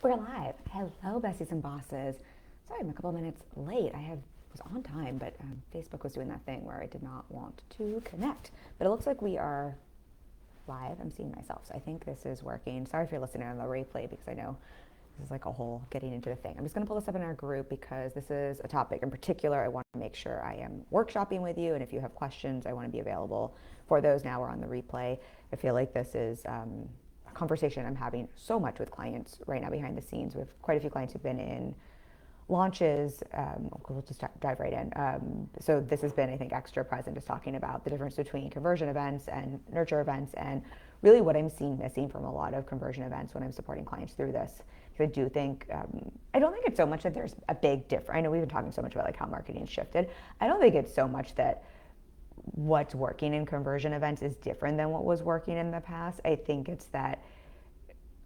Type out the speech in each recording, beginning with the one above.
We're live. Hello, besties and bosses. Sorry, I'm a couple minutes late. Was on time, but Facebook was doing that thing where I did not want to connect. But it looks like we are live. I'm seeing myself, so I think this is working. Sorry if you're listening on the replay because I know this is like a whole getting into the thing. I'm just going to pull this up in our group because this is a topic in particular I want to make sure I am workshopping with you, and if you have questions, I want to be available for those now or on the replay. I feel like this is a conversation I'm having so much with clients right now behind the scenes. We have quite a few clients who've been in launches. We'll just dive right in. So this has been, I think, extra present, just talking about the difference between conversion events and nurture events, and really what I'm seeing missing from a lot of conversion events when I'm supporting clients through this. Because I do think, I don't think it's so much that there's a big difference. I know we've been talking so much about like how marketing shifted. I don't think it's so much that what's working in conversion events is different than what was working in the past. I think it's that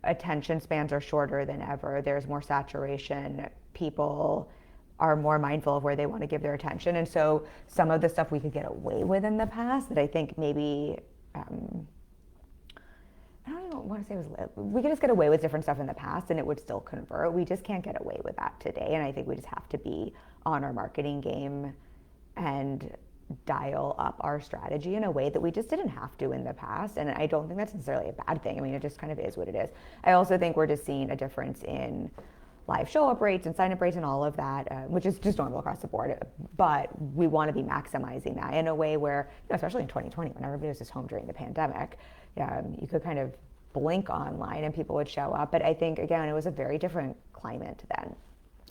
attention spans are shorter than ever. There's more saturation. People are more mindful of where they want to give their attention. And so some of the stuff we could get away with in the past that I think maybe, I don't even want to say we could just get away with different stuff in the past and it would still convert. We just can't get away with that today. And I think we just have to be on our marketing game and dial up our strategy in a way that we just didn't have to in the past. And I don't think that's necessarily a bad thing. I mean, it just kind of is what it is. I also think we're just seeing a difference in live show up rates and sign up rates and all of that, which is just normal across the board. But we want to be maximizing that in a way where, especially in 2020, when everybody was just home during the pandemic, you could kind of blink online and people would show up. But I think, again, it was a very different climate then.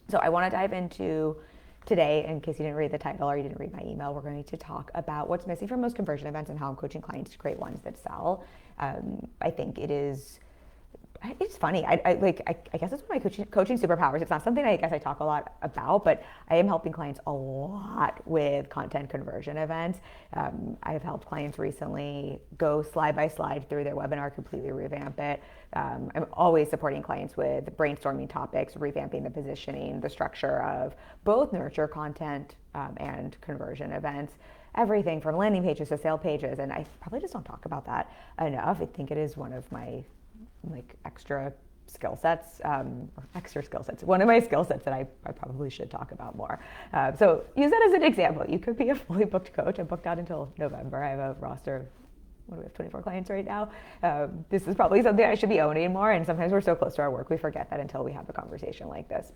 So I want to dive into today, in case you didn't read the title or you didn't read my email, we're going to talk about what's missing from most conversion events and how I'm coaching clients to create ones that sell. I think it's funny. I guess it's one of my coaching superpowers. It's not something I guess I talk a lot about, but I am helping clients a lot with content conversion events. I've helped clients recently go slide by slide through their webinar, completely revamp it. I'm always supporting clients with brainstorming topics, revamping the positioning, the structure of both nurture content and conversion events. Everything from landing pages to sale pages, and I probably just don't talk about that enough. I think it is one of my extra skill sets, one of my skill sets that I probably should talk about more. So use that as an example. You could be a fully booked coach. I'm booked out until November. I have a roster of, what do we have, 24 clients right now. This is probably something I should be owning more, and sometimes we're so close to our work, we forget that until we have a conversation like this.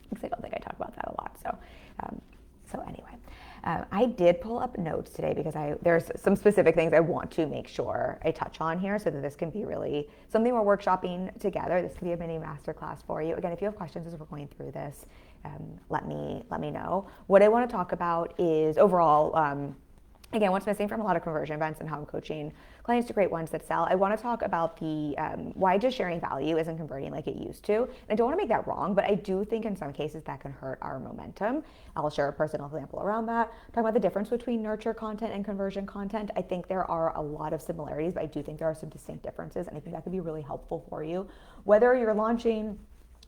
Because I don't think I talk about that a lot. So anyway. I did pull up notes today because there's some specific things I want to make sure I touch on here so that this can be really something we're workshopping together. This could be a mini masterclass for you. Again, if you have questions as we're going through this, let me know. What I want to talk about is overall, again, what's missing from a lot of conversion events and how I'm coaching clients to create ones that sell. I want to talk about the why just sharing value isn't converting like it used to. And I don't want to make that wrong, but I do think in some cases that can hurt our momentum. I'll share a personal example around that. Talk about the difference between nurture content and conversion content. I think there are a lot of similarities, but I do think there are some distinct differences, and I think that could be really helpful for you. Whether you're launching,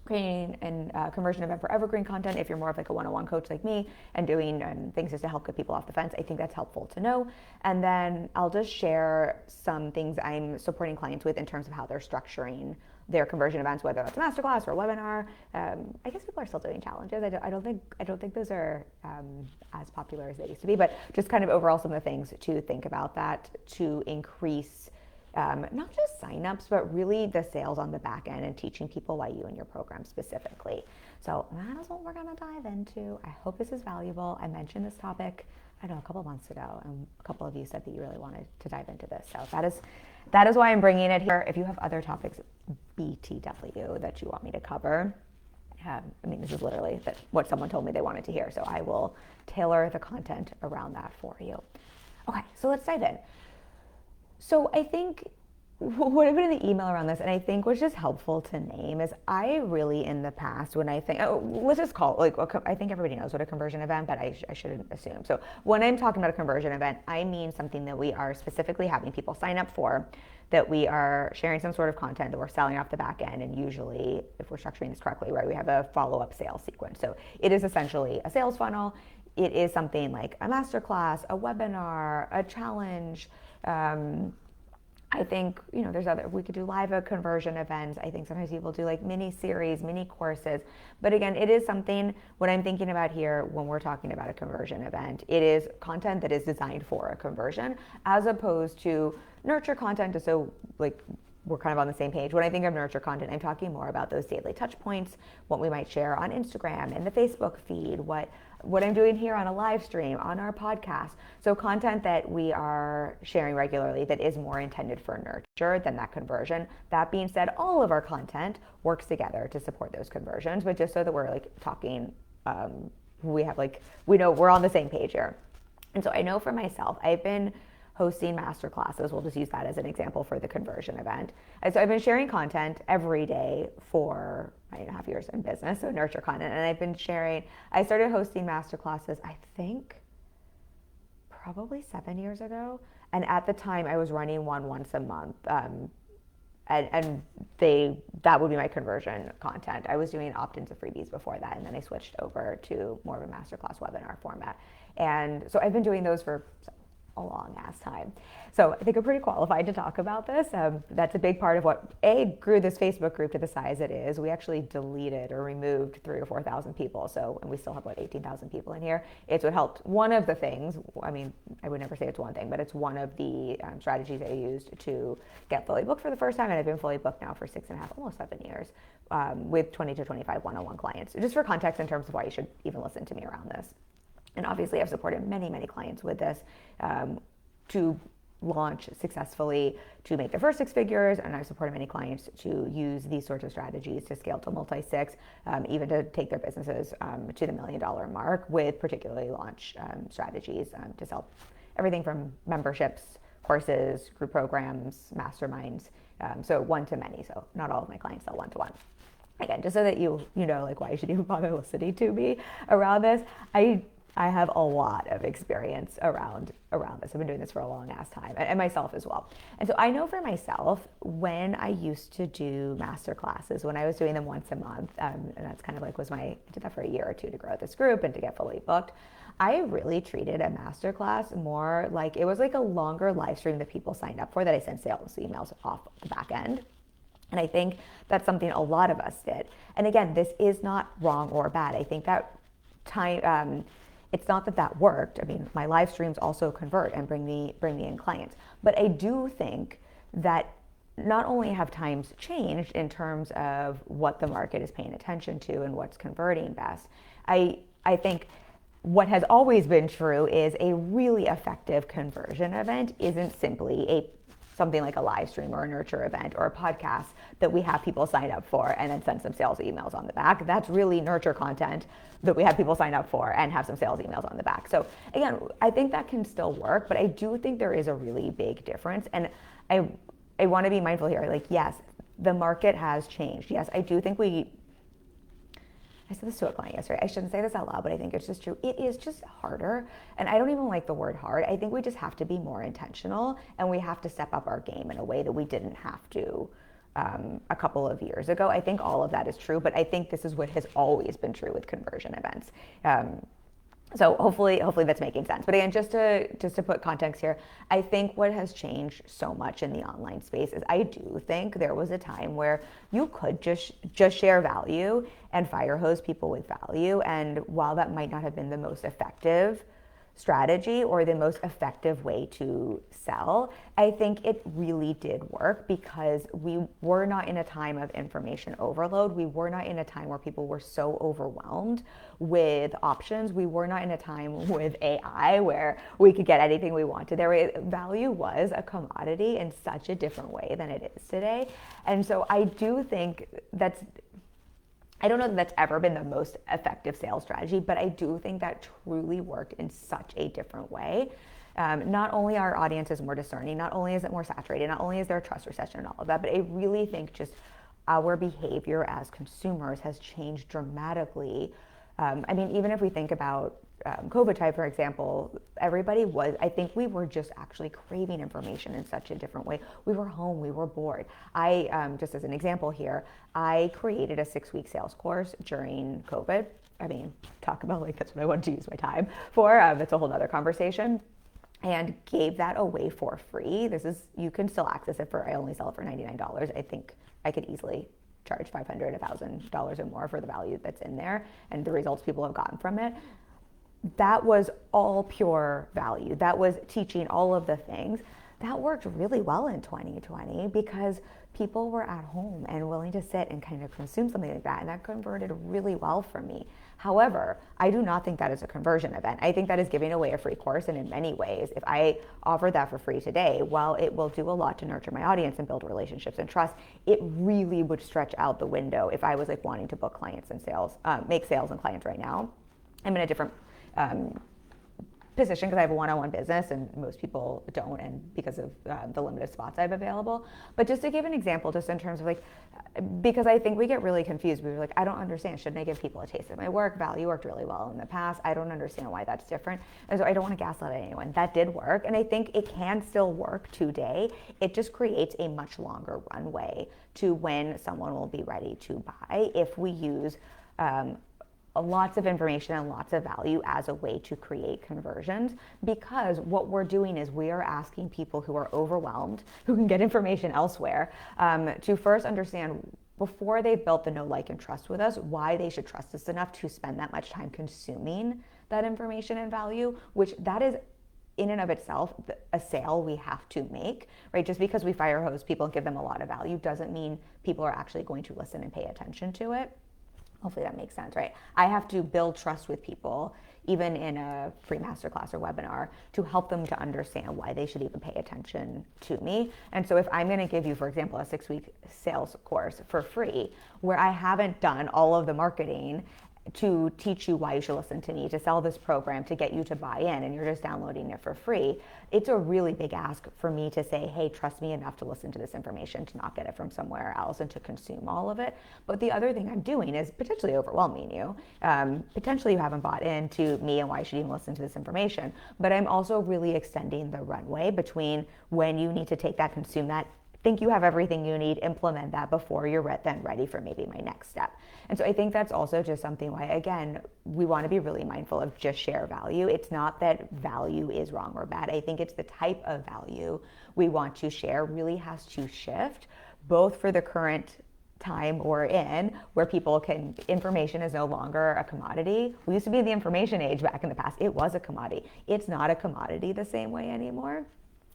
creating a conversion event for evergreen content, if you're more of like a one-on-one coach like me and doing things just to help get people off the fence, I think that's helpful to know. And then I'll just share some things I'm supporting clients with in terms of how they're structuring their conversion events, whether that's a masterclass or a webinar. I guess people are still doing challenges. I don't think those are as popular as they used to be, but just kind of overall some of the things to think about that to increase not just signups, but really the sales on the back end and teaching people why you and your program specifically. So that is what we're going to dive into. I hope this is valuable. I mentioned this topic, I know, a couple months ago, and a couple of you said that you really wanted to dive into this. So that is why I'm bringing it here. If you have other topics, BTW, that you want me to cover, this is literally what someone told me they wanted to hear. So I will tailor the content around that for you. Okay, so let's dive in. So I think what I put in the email around this, and I think what's just helpful to name, is I really in the past when I think, let's just call it, I think everybody knows what a conversion event, but I shouldn't assume. So when I'm talking about a conversion event, I mean something that we are specifically having people sign up for, that we are sharing some sort of content that we're selling off the back end, and usually, if we're structuring this correctly, right, we have a follow-up sales sequence. So it is essentially a sales funnel. It is something like a masterclass, a webinar, a challenge, I think, we could do live conversion events. I think sometimes people do like mini series, mini courses. But again, it is something, what I'm thinking about here when we're talking about a conversion event, it is content that is designed for a conversion as opposed to nurture content. So like, we're kind of on the same page. When I think of nurture content, I'm talking more about those daily touch points, what we might share on Instagram and the Facebook feed, what I'm doing here on a live stream, on our podcast. So content that we are sharing regularly that is more intended for nurture than that conversion. That being said, all of our content works together to support those conversions, but just so that we're like talking, we know we're on the same page here. And so I know for myself, I've been hosting master classes. We'll just use that as an example for the conversion event. And so I've been sharing content every day for 9.5 years in business, so nurture content. And I started hosting master classes, I think, probably 7 years ago. And at the time, I was running one once a month. And that would be my conversion content. I was doing opt-ins of freebies before that, and then I switched over to more of a masterclass webinar format. And so I've been doing those for a long ass time. So I think I'm pretty qualified to talk about this. That's a big part of what grew this Facebook group to the size it is. We actually deleted or removed 3,000 or 4,000 people. So, and we still have 18,000 people in here. It's what helped. One of the things, I would never say it's one thing, but it's one of the strategies I used to get fully booked for the first time. And I've been fully booked now for 6.5, almost 7 years, with 20 to 25 one-on-one clients. Just for context in terms of why you should even listen to me around this. And obviously, I've supported many, many clients with this to launch successfully, to make their first 6 figures. And I've supported many clients to use these sorts of strategies to scale to multi-six, even to take their businesses to the $1 million mark with particularly launch strategies to sell everything from memberships, courses, group programs, masterminds. So one to many. So not all of my clients sell one-to-one. Again, just so that you know like why you should even bother listening to me around this. I have a lot of experience around this. I've been doing this for a long ass time, and myself as well. And so I know for myself, when I used to do master classes, when I was doing them once a month, and that's kind of like I did that for a year or two to grow this group and to get fully booked. I really treated a master class more like it was like a longer live stream that people signed up for that I sent sales emails off the back end. And I think that's something a lot of us did. And again, this is not wrong or bad. I think that time, it's not that worked. I mean, my live streams also convert and bring me in clients. But I do think that not only have times changed in terms of what the market is paying attention to and what's converting best, I think what has always been true is a really effective conversion event isn't simply something like a live stream or a nurture event or a podcast that we have people sign up for and then send some sales emails on the back. That's really nurture content that we have people sign up for and have some sales emails on the back. So again, I think that can still work, but I do think there is a really big difference. And I want to be mindful here. Like, yes, the market has changed. Yes, I do think I said this to a client yesterday. I shouldn't say this out loud, but I think it's just true. It is just harder. And I don't even like the word hard. I think we just have to be more intentional, and we have to step up our game in a way that we didn't have to a couple of years ago. I think all of that is true, but I think this is what has always been true with conversion events. So hopefully that's making sense. But again, just to put context here, I think what has changed so much in the online space is I do think there was a time where you could just share value and fire hose people with value. And while that might not have been the most effective strategy or the most effective way to sell, I think it really did work because we were not in a time of information overload. We were not in a time where people were so overwhelmed with options. We were not in a time with AI where we could get anything we wanted. Value was a commodity in such a different way than it is today. And so I do think I don't know that that's ever been the most effective sales strategy, but I do think that truly worked in such a different way. Not only are audiences more discerning, not only is it more saturated, not only is there a trust recession and all of that, but I really think just our behavior as consumers has changed dramatically. I mean, even if we think about COVID time, for example, I think we were just actually craving information in such a different way. We were home, we were bored. Just as an example here, I created a 6-week sales course during COVID. I mean, talk about like, that's what I wanted to use my time for. That's a whole nother conversation. and gave that away for free. You can still access it I only sell it for $99. I think I could easily charge $500, $1,000 or more for the value that's in there and the results people have gotten from it. That was all pure value. That was teaching all of the things. That worked really well in 2020 because people were at home and willing to sit and kind of consume something like that. And that converted really well for me. However, I do not think that is a conversion event. I think that is giving away a free course. And in many ways, if I offered that for free today, while it will do a lot to nurture my audience and build relationships and trust, it really would stretch out the window if I was like wanting to book clients and make sales and clients right now. I'm in a different position because I have a one-on-one business and most people don't, and because of the limited spots I have available. But just to give an example, just in terms of like, because I think we get really confused. We were like, I don't understand. Shouldn't I give people a taste of my work? Value worked really well in the past. I don't understand why that's different. And so I don't want to gaslight anyone. That did work. And I think it can still work today. It just creates a much longer runway to when someone will be ready to buy if we use lots of information and lots of value as a way to create conversions, because what we're doing is we are asking people who are overwhelmed, who can get information elsewhere, to first understand before they've built the know, like, and trust with us, why they should trust us enough to spend that much time consuming that information and value, which that is in and of itself a sale we have to make, right? Just because we fire hose people and give them a lot of value doesn't mean people are actually going to listen and pay attention to it. Hopefully that makes sense, right? I have to build trust with people, even in a free masterclass or webinar, to help them to understand why they should even pay attention to me. And so if I'm going to give you, for example, a 6-week sales course for free, where I haven't done all of the marketing to teach you why you should listen to me, to sell this program, to get you to buy in, and you're just downloading it for free, it's a really big ask for me to say, hey, trust me enough to listen to this information, to not get it from somewhere else and to consume all of it. But the other thing I'm doing is potentially overwhelming you. Potentially you haven't bought into me and why you should even listen to this information. But I'm also really extending the runway between when you need to take that, consume that, think you have everything you need, implement that before you're then ready for maybe my next step. And so I think that's also just something why, again, we want to be really mindful of just share value. It's not that value is wrong or bad. I think it's the type of value we want to share really has to shift, both for the current time we're in, where information is no longer a commodity. We used to be in the information age back in the past. It was a commodity. It's not a commodity the same way anymore.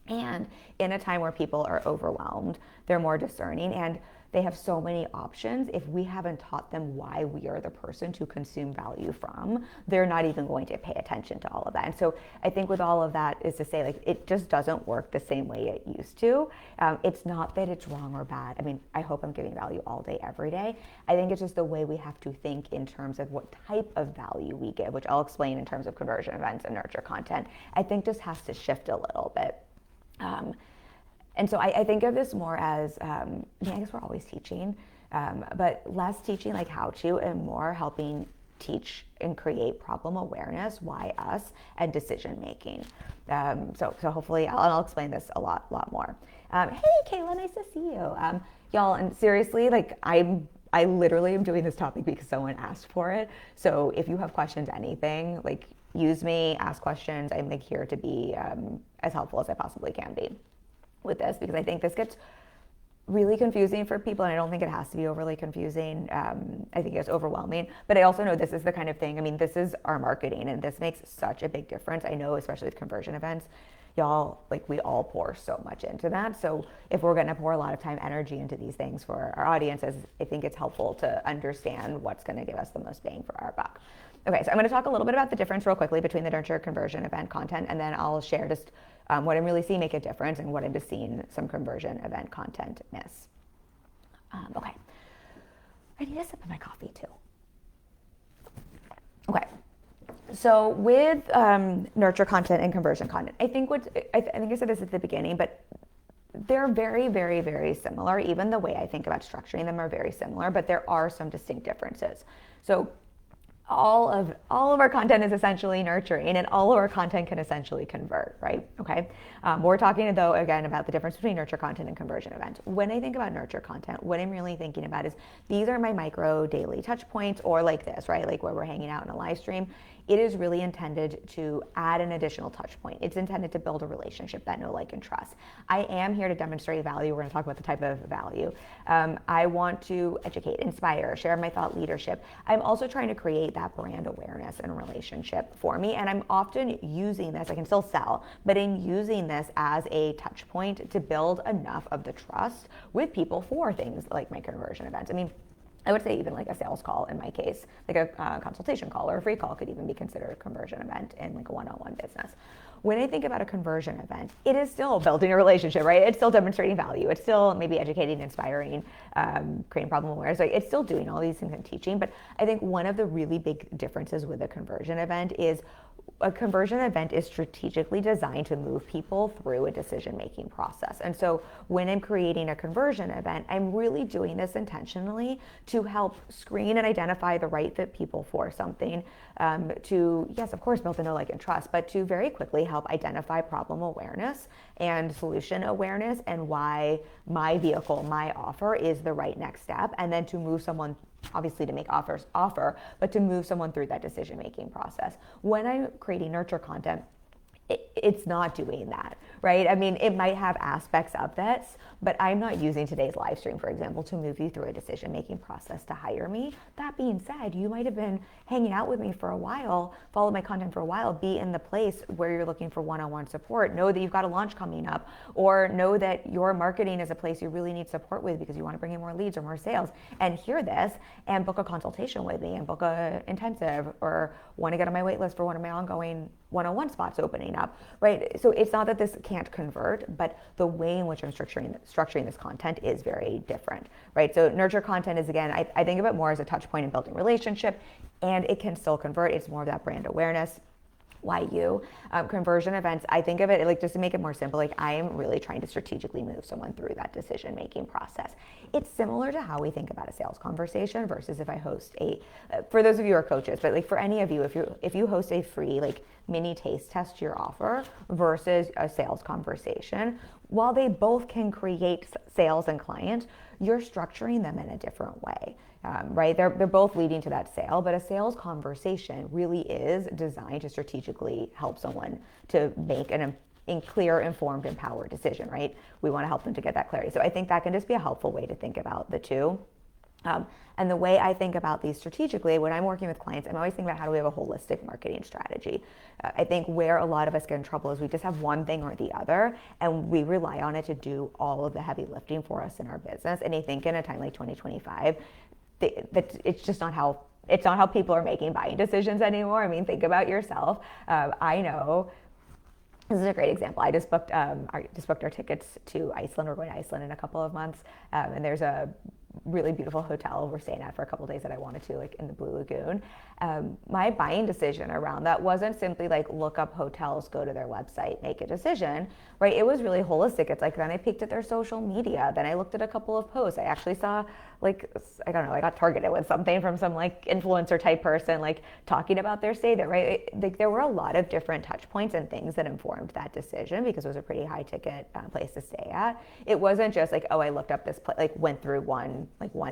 And in a time where people are overwhelmed, they're more discerning and they have so many options. If we haven't taught them why we are the person to consume value from, they're not even going to pay attention to all of that. And so I think with all of that is to say, like, it just doesn't work the same way it used to. It's not that it's wrong or bad. I mean, I hope I'm giving value all day, every day. I think it's just the way we have to think in terms of what type of value we give, which I'll explain in terms of conversion events and nurture content. I think just has to shift a little bit. And so I think of this more as, I guess we're always teaching, but less teaching like how to and more helping teach and create problem awareness, why us, and decision making. So hopefully I'll explain this a lot more. Hey, Kayla, nice to see you. Y'all, and seriously, like I literally am doing this topic because someone asked for it. So if you have questions, anything, like, use me, ask questions. I'm like here to be as helpful as I possibly can be with this, because I think this gets really confusing for people, and I don't think it has to be overly confusing. I think it's overwhelming, but I also know this is the kind of thing, I mean, this is our marketing, and this makes such a big difference. I know, especially with conversion events, y'all, like, we all pour so much into that. So if we're going to pour a lot of time, energy into these things for our audiences, I think it's helpful to understand what's going to give us the most bang for our buck. Okay, so I'm going to talk a little bit about the difference real quickly between the nurture, conversion, event content, and then I'll share just what I'm really seeing make a difference and what I'm just seeing some conversion event content miss. Okay, I need a sip of my coffee too. Okay, so with nurture content and conversion content, I think I said this at the beginning, but they're very, very, very similar. Even the way I think about structuring them are very similar, but there are some distinct differences. So all of our content is essentially nurturing, and all of our content can essentially convert, right? Okay. We're talking though again about the difference between nurture content and conversion event. When I think about nurture content, what I'm really thinking about is these are my micro daily touch points, or like this, right? Like where we're hanging out in a live stream. It is really intended to add an additional touch point. It's intended to build a relationship that know, like, and trust. I am here to demonstrate value. We're going to talk about the type of value. I want to educate, inspire, share my thought leadership. I'm also trying to create that brand awareness and relationship for me. And I'm often using this, I can still sell, but in using this as a touch point to build enough of the trust with people for things like my conversion events. I mean, I would say even like a sales call in my case, like a consultation call or a free call could even be considered a conversion event in like a one-on-one business. When I think about a conversion event, it is still building a relationship, right? It's still demonstrating value. It's still maybe educating, inspiring, creating problem awareness. Like it's still doing all these things and teaching. But I think one of the really big differences with a conversion event is a conversion event is strategically designed to move people through a decision-making process. And so when I'm creating a conversion event, I'm really doing this intentionally to help screen and identify the right fit people for something, to, yes, of course, build the know, like, and trust, but to very quickly help identify problem awareness and solution awareness and why my vehicle, my offer is the right next step, and then to move someone, obviously to make offer, but to move someone through that decision-making process. When I'm creating nurture content, it's not doing that, right? I mean, it might have aspects of this, but I'm not using today's live stream, for example, to move you through a decision-making process to hire me. That being said, you might have been hanging out with me for a while, followed my content for a while, be in the place where you're looking for one-on-one support, know that you've got a launch coming up, or know that your marketing is a place you really need support with because you want to bring in more leads or more sales, and hear this and book a consultation with me and book a intensive, or want to get on my wait list for one of my ongoing one-on-one spots opening up, right? So it's not that this can't convert, but the way in which I'm structuring this content is very different, right? So nurture content is, again, I think of it more as a touch point in building relationship, and it can still convert. It's more of that brand awareness. Why you? Conversion events, I think of it like, just to make it more simple, like I am really trying to strategically move someone through that decision-making process. It's similar to how we think about a sales conversation versus if I host for those of you who are coaches, but like for any of you, if you host a free like mini taste test to your offer versus a sales conversation, while they both can create sales and clients, you're structuring them in a different way. Right? They're both leading to that sale, but a sales conversation really is designed to strategically help someone to make an clear, informed, empowered decision, right? We want to help them to get that clarity. So I think that can just be a helpful way to think about the two. And the way I think about these strategically, when I'm working with clients, I'm always thinking about how do we have a holistic marketing strategy. I think where a lot of us get in trouble is we just have one thing or the other, and we rely on it to do all of the heavy lifting for us in our business. And I think in a time like 2025, that it's just not how people are making buying decisions anymore. I mean, think about yourself. I know this is a great example. I just booked our tickets to Iceland. We're going to Iceland in a couple of months, and there's a really beautiful hotel we're staying at for a couple of days that I wanted to, like in the Blue Lagoon. My buying decision around that wasn't simply like look up hotels, go to their website, make a decision, right? It was really holistic. It's like then I peeked at their social media, then I looked at a couple of posts. I actually saw like, I don't know, I got targeted with something from some like influencer type person, like talking about their stay there, right? Like there were a lot of different touch points and things that informed that decision because it was a pretty high ticket place to stay at. It wasn't just like, oh, I looked up this place, like went through one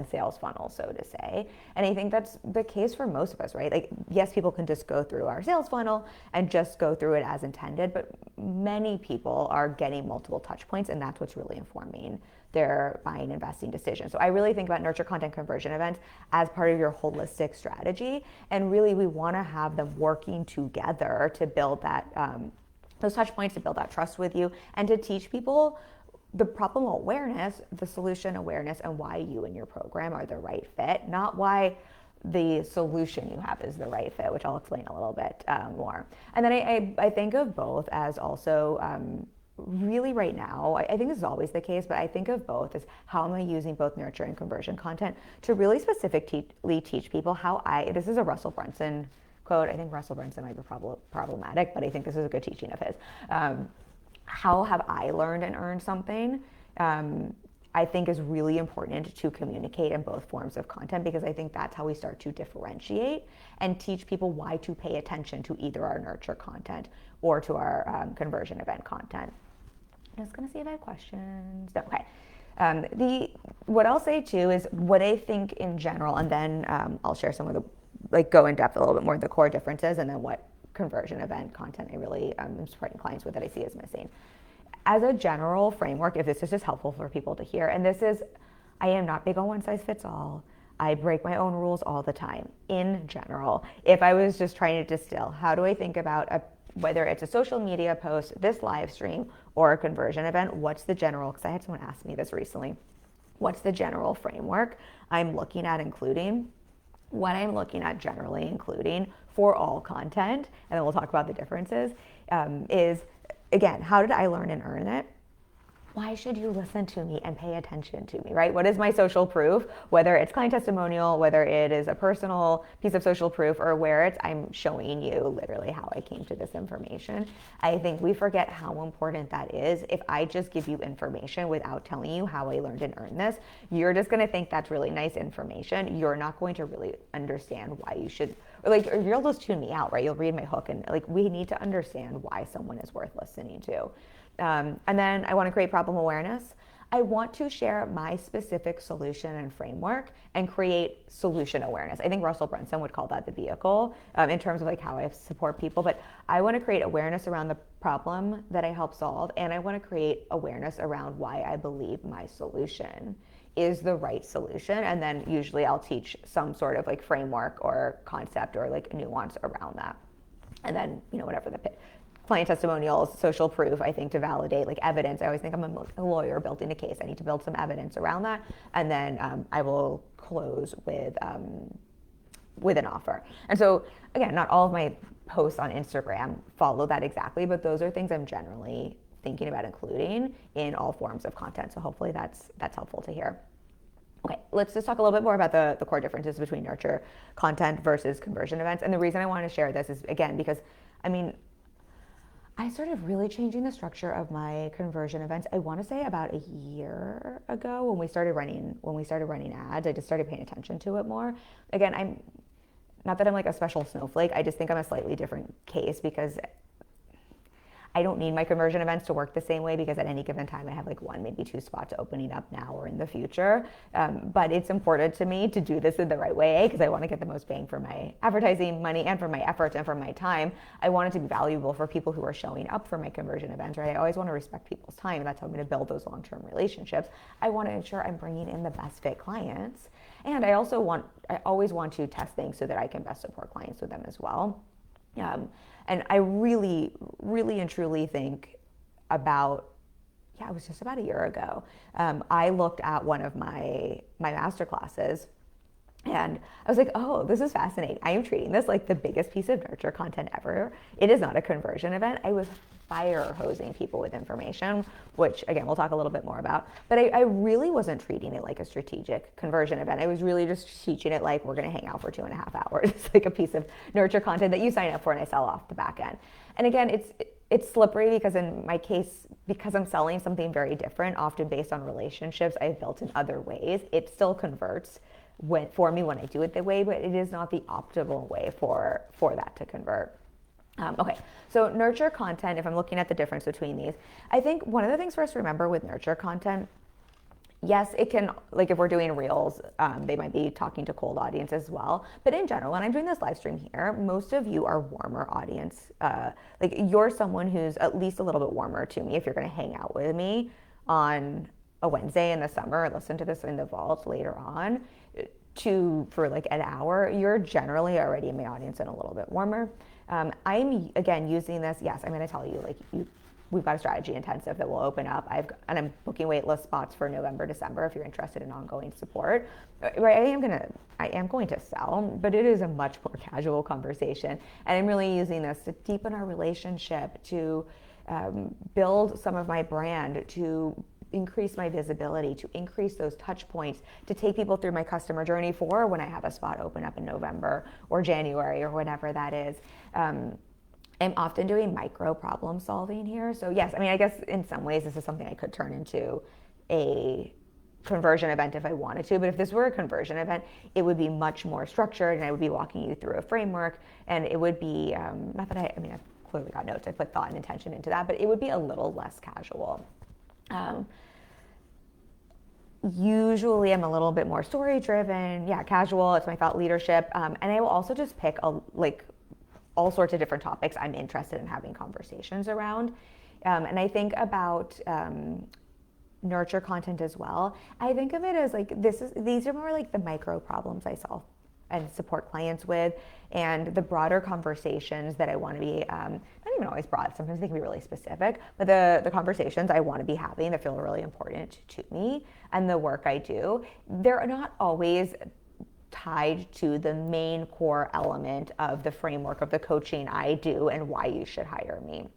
sales funnel, so to say. And I think that's the case for most of us, right? Like, yes, people can just go through our sales funnel and just go through it as intended, but many people are getting multiple touch points, and that's what's really informing their buying, investing decision. So I really think about nurture content conversion events as part of your holistic strategy. And really, we want to have them working together to build that, those touch points, to build that trust with you, and to teach people the problem awareness, the solution awareness, and why you and your program are the right fit, not why the solution you have is the right fit, which I'll explain a little bit more. And then I think of both as also really right now, I think this is always the case, but I think of both as how am I using both nurture and conversion content to really specifically teach people how this is a Russell Brunson quote. I think Russell Brunson might be problematic, but I think this is a good teaching of his. How have I learned and earned something? I think is really important to communicate in both forms of content, because I think that's how we start to differentiate and teach people why to pay attention to either our nurture content or to our conversion event content. I'm just gonna see if I have questions. No, okay. What I'll say too is what I think in general, and then I'll share some of the, like, go in depth a little bit more the core differences, and then what conversion event content I really am supporting clients with that I see as missing. As a general framework, if this is just helpful for people to hear, and this is, I am not big on one size fits all. I break my own rules all the time. In general, if I was just trying to distill, how do I think about whether it's a social media post, this live stream, or a conversion event, what's the general, because I had someone ask me this recently, what's the general framework I'm looking at including? What I'm looking at generally including for all content, and then we'll talk about the differences, is, again, how did I learn and earn it? Why should you listen to me and pay attention to me, right? What is my social proof? Whether it's client testimonial, whether it is a personal piece of social proof, or where it's I'm showing you literally how I came to this information. I think we forget how important that is. If I just give you information without telling you how I learned and earned this, you're just gonna think that's really nice information. You're not going to really understand why you should, or you'll just tune me out, right? You'll read my hook, and we need to understand why someone is worth listening to. And then I want to create problem awareness. I want to share my specific solution and framework and create solution awareness. I think Russell Brunson would call that the vehicle in terms of how I support people. But I want to create awareness around the problem that I help solve. And I want to create awareness around why I believe my solution is the right solution. And then usually I'll teach some sort of framework or concept or nuance around that. And then, whatever the client testimonials, social proof, I think, to validate evidence. I always think I'm a lawyer building a case. I need to build some evidence around that. And then I will close with an offer. And so, again, not all of my posts on Instagram follow that exactly, but those are things I'm generally thinking about including in all forms of content. So hopefully that's helpful to hear. Okay, let's just talk a little bit more about the core differences between nurture content versus conversion events. And the reason I want to share this is, again, because, I started really changing the structure of my conversion events. I want to say about a year ago when we started running ads. I just started paying attention to it more. Again, I'm not that I'm a special snowflake. I just think I'm a slightly different case because I don't need my conversion events to work the same way, because at any given time I have one, maybe two spots opening up now or in the future. But it's important to me to do this in the right way, because I want to get the most bang for my advertising money and for my efforts and for my time. I want it to be valuable for people who are showing up for my conversion events, right? I always want to respect people's time. That's how I'm going to build those long-term relationships. I want to ensure I'm bringing in the best fit clients. And I always want to test things so that I can best support clients with them as well. And I really, really and truly think about, it was just about a year ago, I looked at one of my master classes, and I was like, oh, this is fascinating. I am treating this like the biggest piece of nurture content ever. It is not a conversion event. I was fire hosing people with information, which, again, we'll talk a little bit more about. But I really wasn't treating it like a strategic conversion event. I was really just teaching it like we're going to hang out for 2.5 hours. It's like a piece of nurture content that you sign up for and I sell off the back end. And again, it's slippery because in my case, because I'm selling something very different, often based on relationships I've built in other ways, it still converts for me when I do it that way, but it is not the optimal way for that to convert. Okay, so nurture content, if I'm looking at the difference between these, I think one of the things for us to remember with nurture content, yes, it can, if we're doing reels, they might be talking to cold audience as well. But in general, when I'm doing this live stream here, most of you are warmer audience. You're someone who's at least a little bit warmer to me if you're going to hang out with me on a Wednesday in the summer or listen to this in the vault later on for an hour. You're generally already in my audience and a little bit warmer. I'm, again, using this. Yes, I'm going to tell you, we've got a strategy intensive that will open up. And I'm booking waitlist spots for November, December if you're interested in ongoing support. Right, I am going to sell, but it is a much more casual conversation. And I'm really using this to deepen our relationship, to build some of my brand, to increase my visibility, to increase those touch points, to take people through my customer journey for when I have a spot open up in November or January or whatever that is. I'm often doing micro problem solving here. So yes, I guess in some ways this is something I could turn into a conversion event if I wanted to, but if this were a conversion event, it would be much more structured, and I would be walking you through a framework, and it would be, not that I've clearly got notes, I put thought and intention into that, but it would be a little less casual. Usually I'm a little bit more story driven, casual, it's my thought leadership, and I will also just pick all sorts of different topics I'm interested in having conversations around. And I think about nurture content as well. I think of it as like these are more like the micro problems I solve and support clients with, and the broader conversations that I want to be, not even always broad, sometimes they can be really specific, but the conversations I want to be having that feel really important to me and the work I do, they're not always tied to the main core element of the framework of the coaching I do and why you should hire me.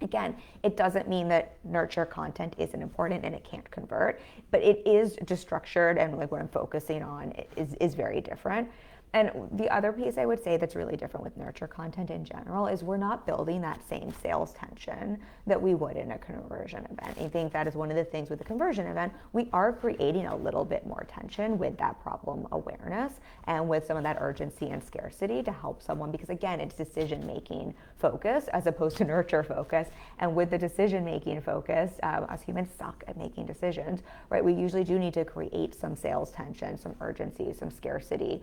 Again, it doesn't mean that nurture content isn't important and it can't convert, but it is just structured, and like what I'm focusing on is very different. And the other piece I would say that's really different with nurture content in general is we're not building that same sales tension that we would in a conversion event. I think that is one of the things with the conversion event, we are creating a little bit more tension with that problem awareness and with some of that urgency and scarcity to help someone, because again, it's decision-making focus as opposed to nurture focus. And with the decision-making focus, us humans suck at making decisions, right? We usually do need to create some sales tension, some urgency, some scarcity,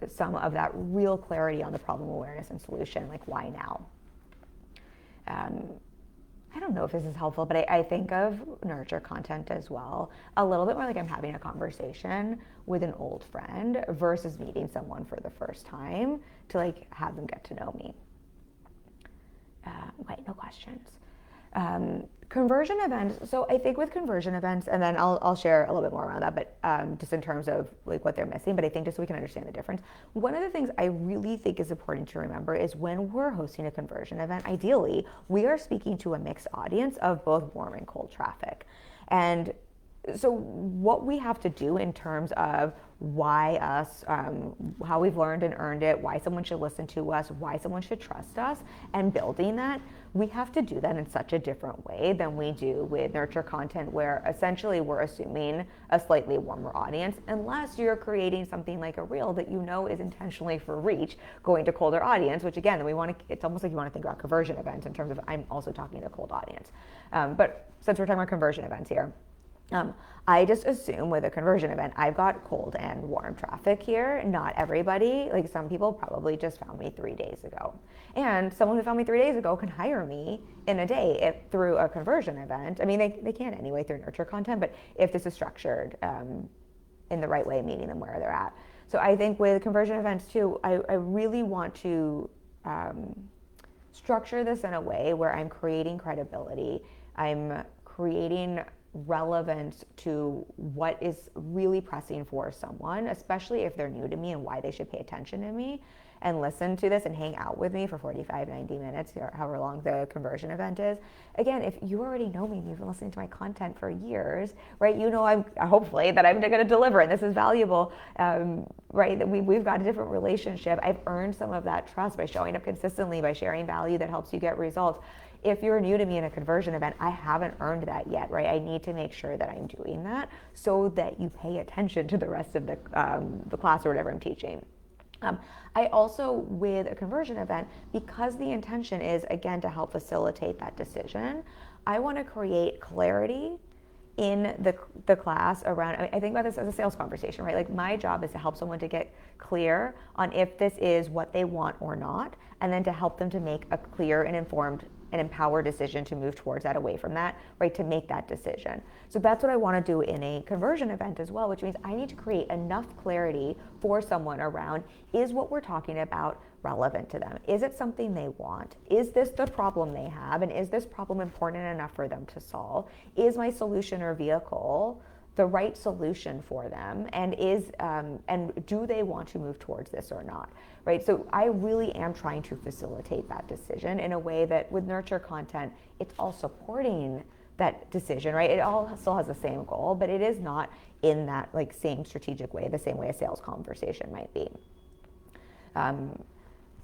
some of that real clarity on the problem awareness and solution, like why now? I don't know if this is helpful, but I think of nurture content as well a little bit more like I'm having a conversation with an old friend versus meeting someone for the first time to like have them get to know me. Wait, no questions. Conversion events. So I think with conversion events, and then I'll share a little bit more around that, but just in terms of like what they're missing, but I think just so we can understand the difference. One of the things I really think is important to remember is when we're hosting a conversion event, ideally, we are speaking to a mixed audience of both warm and cold traffic. And so what we have to do in terms of why us, how we've learned and earned it, why someone should listen to us, why someone should trust us, and building that, we have to do that in such a different way than we do with nurture content, where essentially we're assuming a slightly warmer audience, unless you're creating something like a reel that you know is intentionally for reach, going to colder audience, which again, it's almost like you want to think about conversion events in terms of I'm also talking to a cold audience. But since we're talking about conversion events here, I just assume with a conversion event, I've got cold and warm traffic here. Not everybody, like some people probably just found me 3 days ago. And someone who found me 3 days ago can hire me in a day through a conversion event. I mean, they can anyway through nurture content, but if this is structured in the right way, meeting them where they're at. So I think with conversion events too, I really want to structure this in a way where I'm creating credibility. I'm creating relevance to what is really pressing for someone, especially if they're new to me, and why they should pay attention to me and listen to this and hang out with me for 45, 90 minutes, or however long the conversion event is. Again, if you already know me and you've been listening to my content for years, right, you know I'm hopefully that I'm going to deliver and this is valuable, right, that we've got a different relationship. I've earned some of that trust by showing up consistently, by sharing value that helps you get results. If you're new to me in a conversion event, I haven't earned that yet, right? I need to make sure that I'm doing that so that you pay attention to the rest of the class or whatever I'm teaching. I also, with a conversion event, because the intention is, again, to help facilitate that decision, I want to create clarity in the class around, I think about this as a sales conversation, right? Like my job is to help someone to get clear on if this is what they want or not, and then to help them to make a clear and informed and empowered decision to move towards that, away from that, right, to make that decision. So that's what I want to do in a conversion event as well, which means I need to create enough clarity for someone around, is what we're talking about relevant to them? Is it something they want? Is this the problem they have? And is this problem important enough for them to solve? Is my solution or vehicle the right solution for them, and do they want to move towards this or not, right? So I really am trying to facilitate that decision in a way that with nurture content, it's all supporting that decision, right? It all still has the same goal, but it is not in that like same strategic way, the same way a sales conversation might be.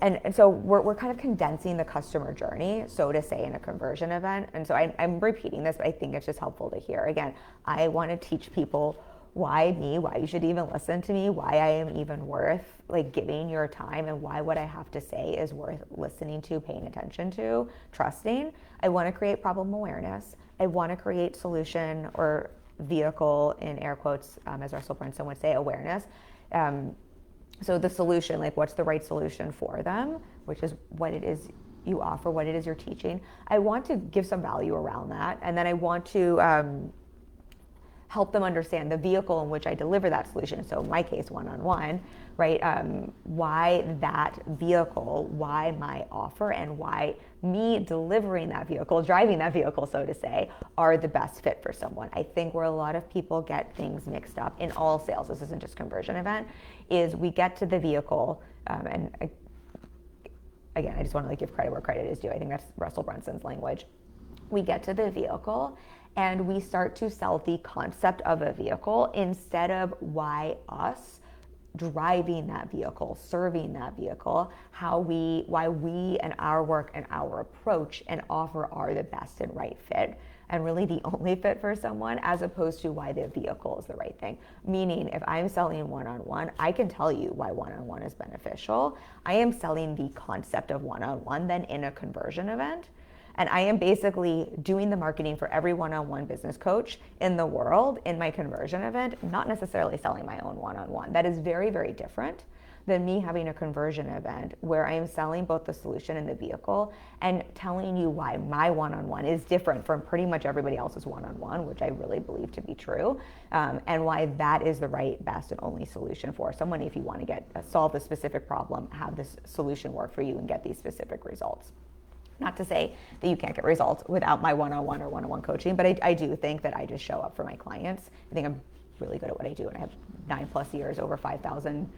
and so we're kind of condensing the customer journey, so to say, in a conversion event. And so I'm repeating this, but I think it's just helpful to hear. Again, I want to teach people why me, why you should even listen to me, why I am even worth like giving your time, and why what I have to say is worth listening to, paying attention to, trusting. I want to create problem awareness. I want to create solution or vehicle, in air quotes, as Russell Brunson would say, awareness. So the solution, like what's the right solution for them, which is what it is you offer, what it is you're teaching. I want to give some value around that. And then I want to help them understand the vehicle in which I deliver that solution. So in my case, one-on-one, right? Why that vehicle, why my offer, and why me delivering that vehicle, driving that vehicle, so to say, are the best fit for someone. I think where a lot of people get things mixed up in all sales, this isn't just conversion event, is we get to the vehicle, again, I just want to give credit where credit is due. I think that's Russell Brunson's language. We get to the vehicle and we start to sell the concept of a vehicle instead of why us driving that vehicle, serving that vehicle, why we and our work and our approach and offer are the best and right fit, and really the only fit for someone, as opposed to why the vehicle is the right thing. Meaning, if I'm selling one-on-one, I can tell you why one-on-one is beneficial. I am selling the concept of one-on-one then in a conversion event. And I am basically doing the marketing for every one-on-one business coach in the world in my conversion event, not necessarily selling my own one-on-one. That is very, very different than me having a conversion event where I am selling both the solution and the vehicle and telling you why my one-on-one is different from pretty much everybody else's one-on-one, which I really believe to be true, and why that is the right, best, and only solution for someone if you want to solve a specific problem, have this solution work for you, and get these specific results. Not to say that you can't get results without my one-on-one or one-on-one coaching, but I do think that I just show up for my clients. I think I'm really good at what I do, and I have 9+ years, over 5,000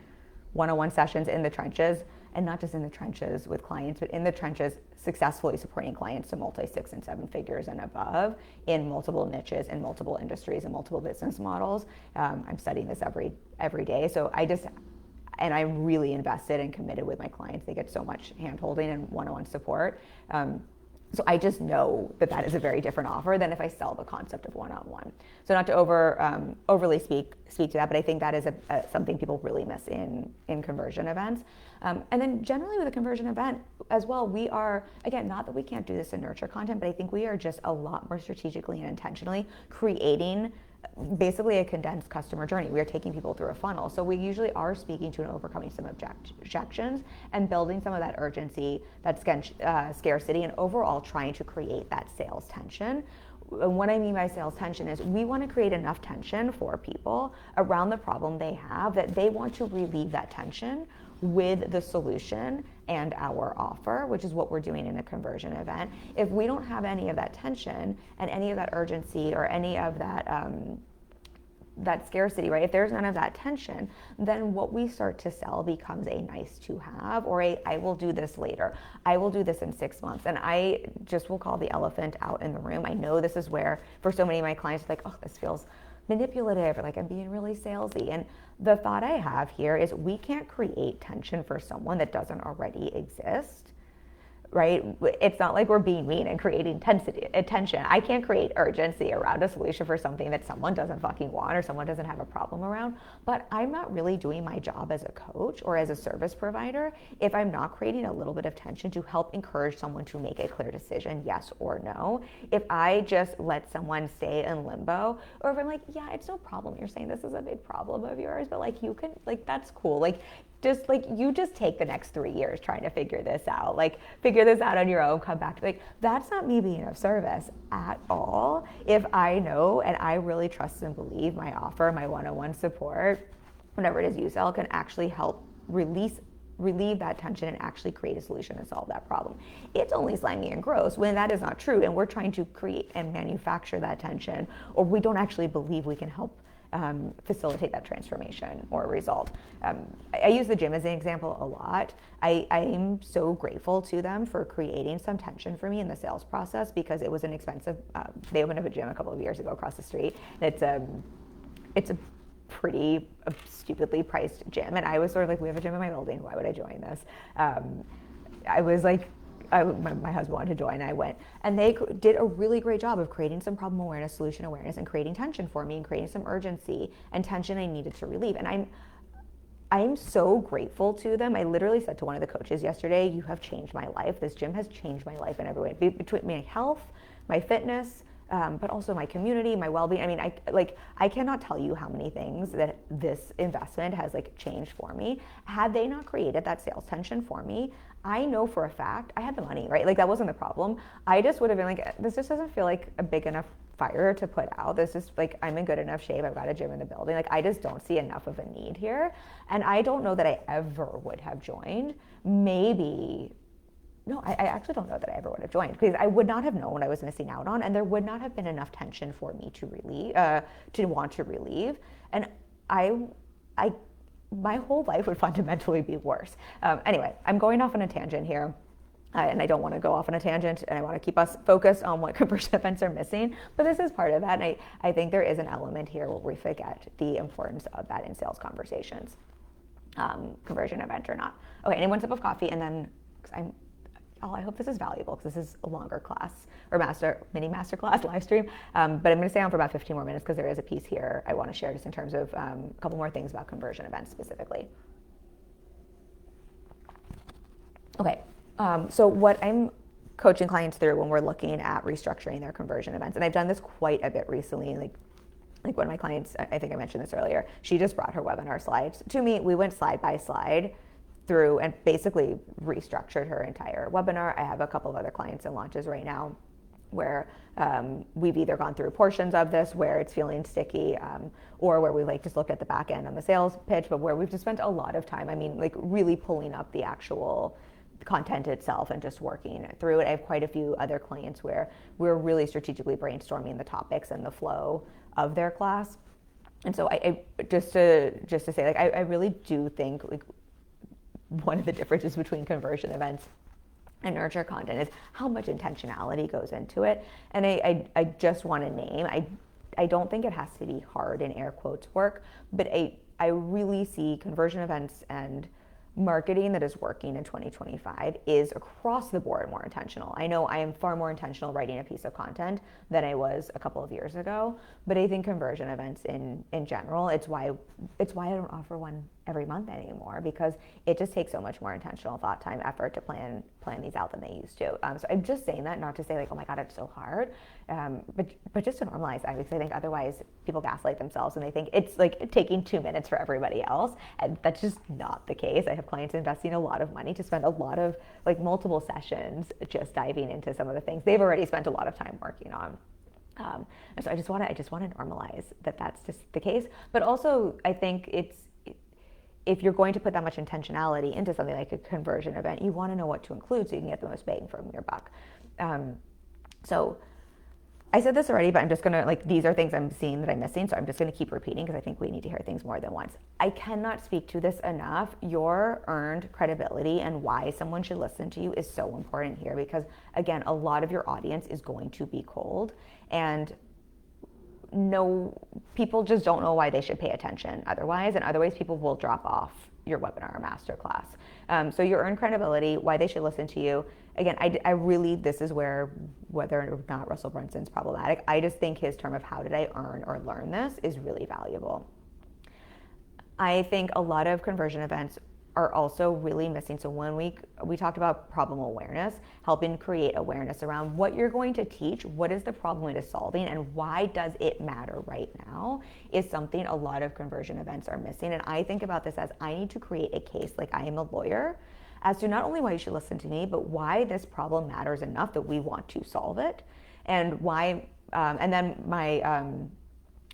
one-on-one sessions in the trenches, and not just in the trenches with clients, but in the trenches successfully supporting clients to multi-6 and 7 figures and above in multiple niches, in multiple industries, and multiple business models. I'm studying this every day, so and I'm really invested and committed with my clients. They get so much hand-holding and one-on-one support. So I just know that is a very different offer than if I sell the concept of one-on-one. So not to overly speak to that, but I think that is something people really miss in conversion events. And then generally with a conversion event as well, we are, again, not that we can't do this in nurture content, but I think we are just a lot more strategically and intentionally creating basically a condensed customer journey. We are taking people through a funnel. So we usually are speaking to and overcoming some objections and building some of that urgency, that scarcity, and overall trying to create that sales tension. And what I mean by sales tension is we want to create enough tension for people around the problem they have that they want to relieve that tension with the solution and our offer, which is what we're doing in a conversion event. If we don't have any of that tension and any of that urgency or any of that scarcity, right? If there's none of that tension, then what we start to sell becomes a nice to have, or I will do this later. I will do this in 6 months. And I just will call the elephant out in the room. I know this is where, for so many of my clients, it's like, oh, this feels manipulative, or like I'm being really salesy. And the thought I have here is we can't create tension for someone that doesn't already exist, right? It's not like we're being mean and creating tension. I can't create urgency around a solution for something that someone doesn't fucking want or someone doesn't have a problem around. But I'm not really doing my job as a coach or as a service provider if I'm not creating a little bit of tension to help encourage someone to make a clear decision, yes or no. If I just let someone stay in limbo, or if I'm like, yeah, it's no problem, you're saying this is a big problem of yours, but like you can, like, that's cool. Like, just like you just take the next 3 years trying to figure this out, like figure this out on your own, come back to, like, that's not me being of service at all. If I know and I really trust and believe my offer, my one-on-one support, whatever it is you sell, can actually help relieve that tension and actually create a solution to solve that problem. It's only slimy and gross when that is not true and we're trying to create and manufacture that tension, or we don't actually believe we can help facilitate that transformation or result. I use the gym as an example a lot. I'm so grateful to them for creating some tension for me in the sales process, because it was an expensive, they opened up a gym a couple of years ago across the street. It's a pretty stupidly priced gym. And I was sort of like, we have a gym in my building, why would I join this? I was like, my husband wanted to join, and I went. And they did a really great job of creating some problem awareness, solution awareness, and creating tension for me, and creating some urgency and tension I needed to relieve. And I'm so grateful to them. I literally said to one of the coaches yesterday, you have changed my life. This gym has changed my life in every way, between my health, my fitness, but also my community, my well-being. I mean, I cannot tell you how many things that this investment has like changed for me. Had they not created that sales tension for me, I know for a fact I had the money, right? Like that wasn't the problem. I just would have been like, this just doesn't feel like a big enough fire to put out. This is like, I'm in good enough shape. I've got a gym in the building. Like I just don't see enough of a need here. And I don't know that I ever would have joined. Maybe no, I actually don't know that I ever would have joined, because I would not have known what I was missing out on, and there would not have been enough tension for me to relieve, to want to relieve, and I, my whole life would fundamentally be worse. Anyway, I'm going off on a tangent here. And I don't want to go off on a tangent, and I want to keep us focused on what conversion events are missing, but this is part of that, and I think there is an element here where we forget the importance of that in sales conversations, conversion event or not. Okay, and one sip of coffee, and then I hope this is valuable, because this is a longer class or mini master class live stream. But I'm going to stay on for about 15 more minutes, because there is a piece here I want to share just in terms of a couple more things about conversion events specifically. Okay, so what I'm coaching clients through when we're looking at restructuring their conversion events, and I've done this quite a bit recently, like one of my clients, I think I mentioned this earlier, she just brought her webinar slides to me. We went slide by slide through and basically restructured her entire webinar. I have a couple of other clients in launches right now where we've either gone through portions of this where it's feeling sticky, or where we like just look at the back end on the sales pitch, but where we've just spent a lot of time, I mean, like really pulling up the actual content itself and just working through it. I have quite a few other clients where we're really strategically brainstorming the topics and the flow of their class. And so I just to say, like, I really do think like one of the differences between conversion events and nurture content is how much intentionality goes into it. And I just want to name, I don't think it has to be hard in air quotes work, but I really see conversion events and marketing that is working in 2025 is across the board more intentional. I know I am far more intentional writing a piece of content than I was a couple of years ago, but I think conversion events in general, it's why I don't offer one every month anymore, because it just takes so much more intentional thought, time, effort to plan these out than they used to. So I'm just saying that not to say like, oh my God, it's so hard, but just to normalize that, because I think otherwise people gaslight themselves and they think it's like taking 2 minutes for everybody else, and that's just not the case. I have clients investing a lot of money to spend a lot of like multiple sessions just diving into some of the things they've already spent a lot of time working on. And so I just want to normalize that that's just the case. But also, I think if you're going to put that much intentionality into something like a conversion event, you want to know what to include so you can get the most bang from your buck. So I said this already, but I'm just going to, like, these are things I'm seeing that I'm missing, so I'm just going to keep repeating because I think we need to hear things more than once. I cannot speak to this enough. Your earned credibility and why someone should listen to you is so important here, because, again, a lot of your audience is going to be cold, and people just don't know why they should pay attention otherwise, and otherwise people will drop off your webinar or masterclass. So your earned credibility, why they should listen to you. Again, I really, this is where, whether or not Russell Brunson's problematic, I just think his term of how did I earn or learn this is really valuable. I think a lot of conversion events are also really missing. So when we talked about problem awareness, helping create awareness around what you're going to teach, what is the problem it is solving, and why does it matter right now, is something a lot of conversion events are missing. And I think about this as I need to create a case like I am a lawyer as to not only why you should listen to me, but why this problem matters enough that we want to solve it, and why, and then my